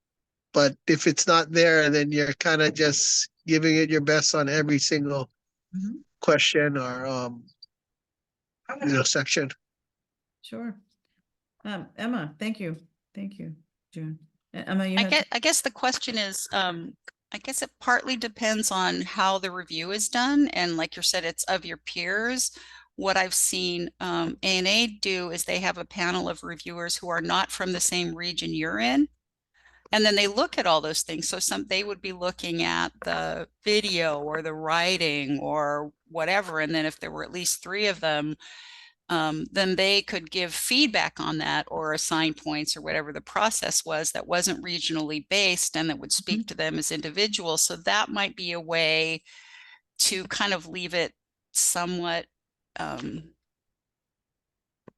But if it's not there, then you're kind of just giving it your best on every single question or you know, section. Sure. Emma, thank you. Thank you, June. Emma, I guess the question is, I guess it partly depends on how the review is done. And like you said, it's of your peers. what I've seen ANA do is they have a panel of reviewers who are not from the same region you're in. And then they look at all those things. So they would be looking at the video or the writing or whatever. And then if there were at least 3 of them, then they could give feedback on that or assign points or whatever the process was that wasn't regionally based and that would speak to them as individuals. So that might be a way to kind of leave it somewhat,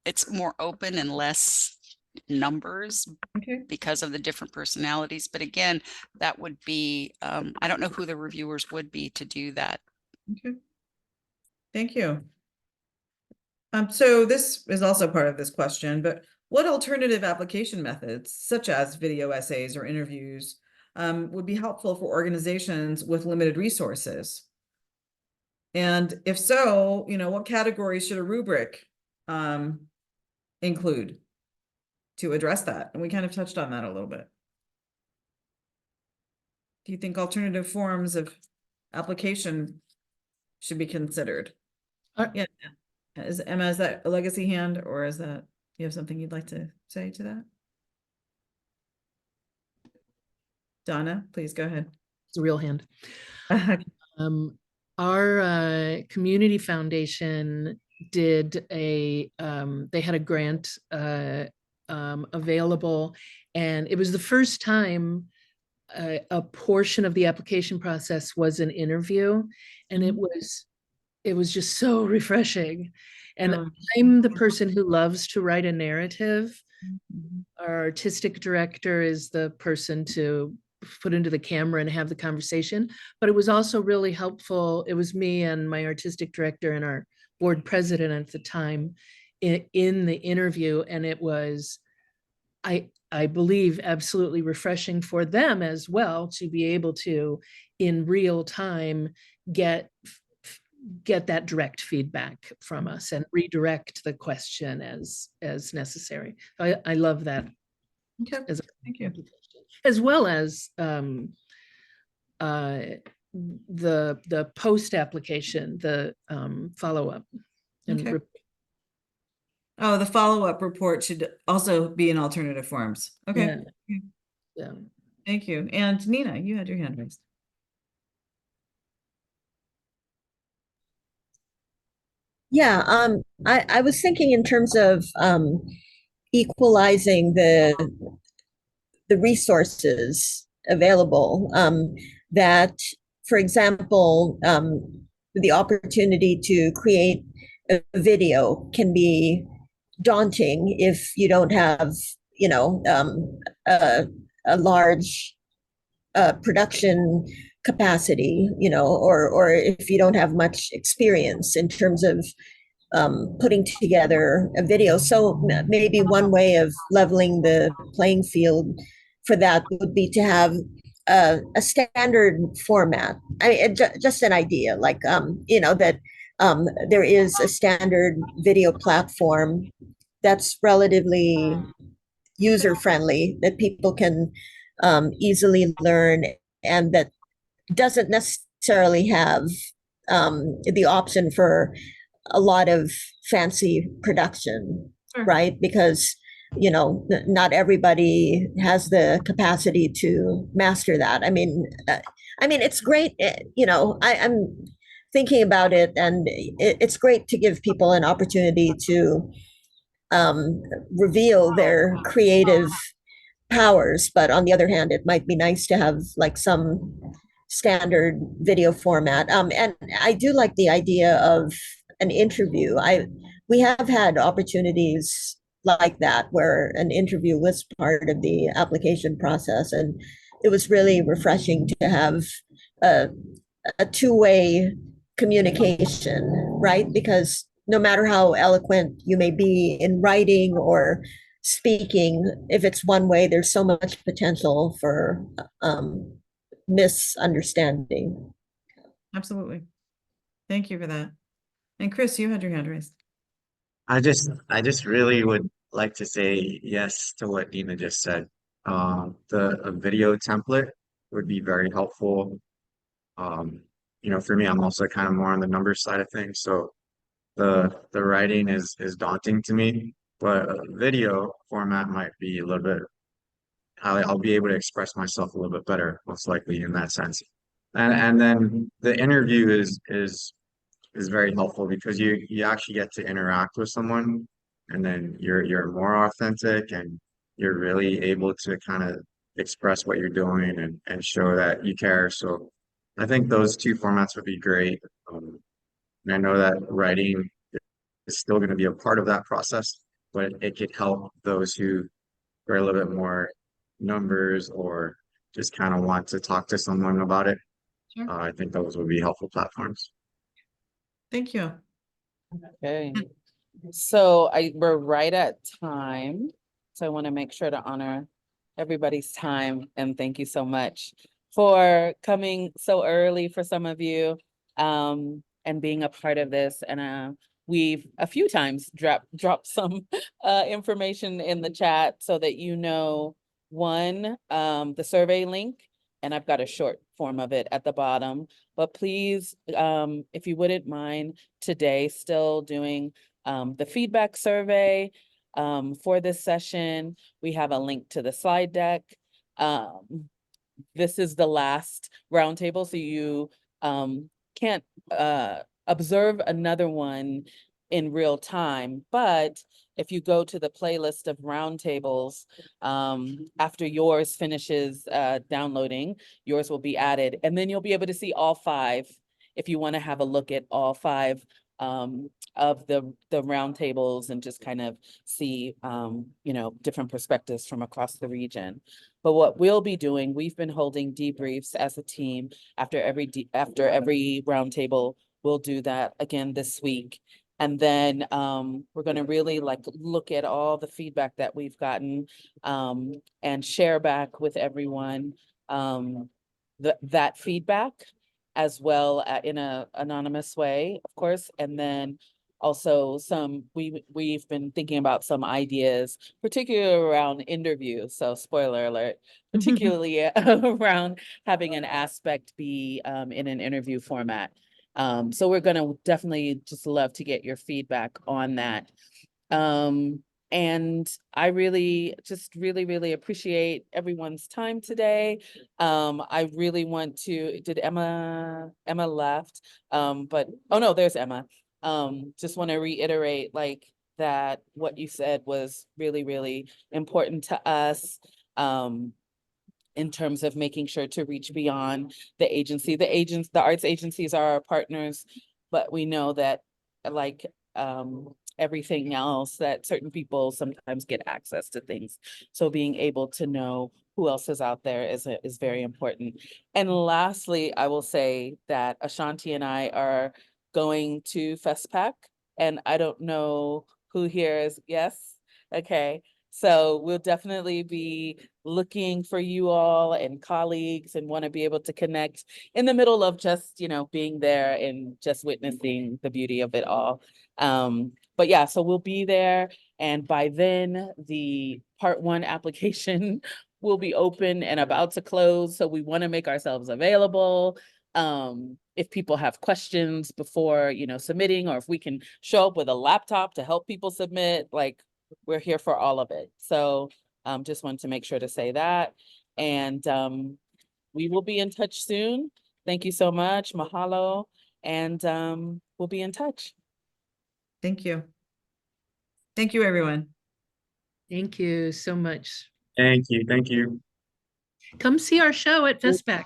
it's more open and less numbers because of the different personalities. But again, that would be, I don't know who the reviewers would be to do that. Okay. Thank you. So this is also part of this question, but what alternative application methods, such as video essays or interviews, would be helpful for organizations with limited resources? And if so, what categories should a rubric include to address that? And we kind of touched on that a little bit. Do you think alternative forms of application should be considered? Yeah. Emma, is that a legacy hand, or is that, you have something you'd like to say to that? Donna, please go ahead. It's a real hand. Our community foundation did they had a grant available, and it was the first time a portion of the application process was an interview, and it was just so refreshing. And I'm the person who loves to write a narrative. Our artistic director is the person to put into the camera and have the conversation. But it was also really helpful. It was me and my artistic director and our board president at the time in the interview. And it was, I believe, absolutely refreshing for them as well to be able to, in real time, get that direct feedback from us and redirect the question as necessary. I love that. Okay, thank you. As well as the post application, the follow-up. Okay. Oh, the follow-up report should also be in alternative forms. Okay. Yeah. Thank you. And Nina, you had your hand raised. Yeah, I was thinking in terms of equalizing the resources available, that, for example, the opportunity to create a video can be daunting if you don't have, a large production capacity, or if you don't have much experience in terms of putting together a video. So maybe one way of leveling the playing field for that would be to have a standard format. I mean, just an idea, like, that there is a standard video platform that's relatively user-friendly, that people can easily learn, and that doesn't necessarily have the option for a lot of fancy production, right? Because, not everybody has the capacity to master that. I mean, it's great, I'm thinking about it, and it's great to give people an opportunity to reveal their creative powers. But on the other hand, it might be nice to have like some standard video format. And I do like the idea of an interview. We have had opportunities like that where an interview was part of the application process, and it was really refreshing to have a two-way communication, right? Because no matter how eloquent you may be in writing or speaking, if it's one way, there's so much potential for misunderstanding. Absolutely. Thank you for that. And Chris, you had your hand raised. I just really would like to say yes to what Nina just said. A video template would be very helpful. For me, I'm also kind of more on the numbers side of things. So the writing is daunting to me, but video format might be a little bit. I'll be able to express myself a little bit better, most likely in that sense. And then the interview is very helpful because you actually get to interact with someone, and then you're more authentic, and you're really able to kind of express what you're doing and show that you care. So I think those two formats would be great. And I know that writing is still going to be a part of that process, but it could help those who are a little bit more numbers or just kind of want to talk to someone about it. Sure. I think those would be helpful platforms. Thank you. Okay. So we're right at time. So I want to make sure to honor everybody's time, and thank you so much for coming so early for some of you, and being a part of this. And we've a few times dropped some information in the chat so that you know, one, the survey link, and I've got a short form of it at the bottom. But please, if you wouldn't mind today still doing the feedback survey for this session. We have a link to the slide deck. This is the last roundtable, so you can't observe another one in real time, but if you go to the playlist of roundtables, after yours finishes downloading, yours will be added, and then you'll be able to see all 5 if you want to have a look at all 5 of the roundtables and just kind of see, you know, different perspectives from across the region. But what we'll be doing, we've been holding debriefs as a team after every roundtable. We'll do that again this week. And then we're going to really look at all the feedback that we've gotten and share back with everyone that feedback, as well in an anonymous way, of course. And then also we've been thinking about some ideas, particularly around interviews. So spoiler alert, particularly around having an aspect be in an interview format. So we're going to definitely just love to get your feedback on that. And I really appreciate everyone's time today. I really want to, did Emma left? But, oh no, there's Emma. Just want to reiterate that what you said was really important to us. In terms of making sure to reach beyond the agency. The arts agencies are our partners, but we know that everything else, that certain people sometimes get access to things. So being able to know who else is out there is very important. And lastly, I will say that Ashanti and I are going to FestPac, and I don't know who here is, yes? Okay. So we'll definitely be looking for you all and colleagues, and want to be able to connect in the middle of just, you know, being there and just witnessing the beauty of it all. But yeah, so we'll be there. And by then the part 1 application will be open and about to close. So we want to make ourselves available. If people have questions before, you know, submitting, or if we can show up with a laptop to help people submit, we're here for all of it. So just wanted to make sure to say that. And we will be in touch soon. Thank you so much. Mahalo. And we'll be in touch. Thank you. Thank you, everyone. Thank you so much. Thank you. Come see our show at FestPac.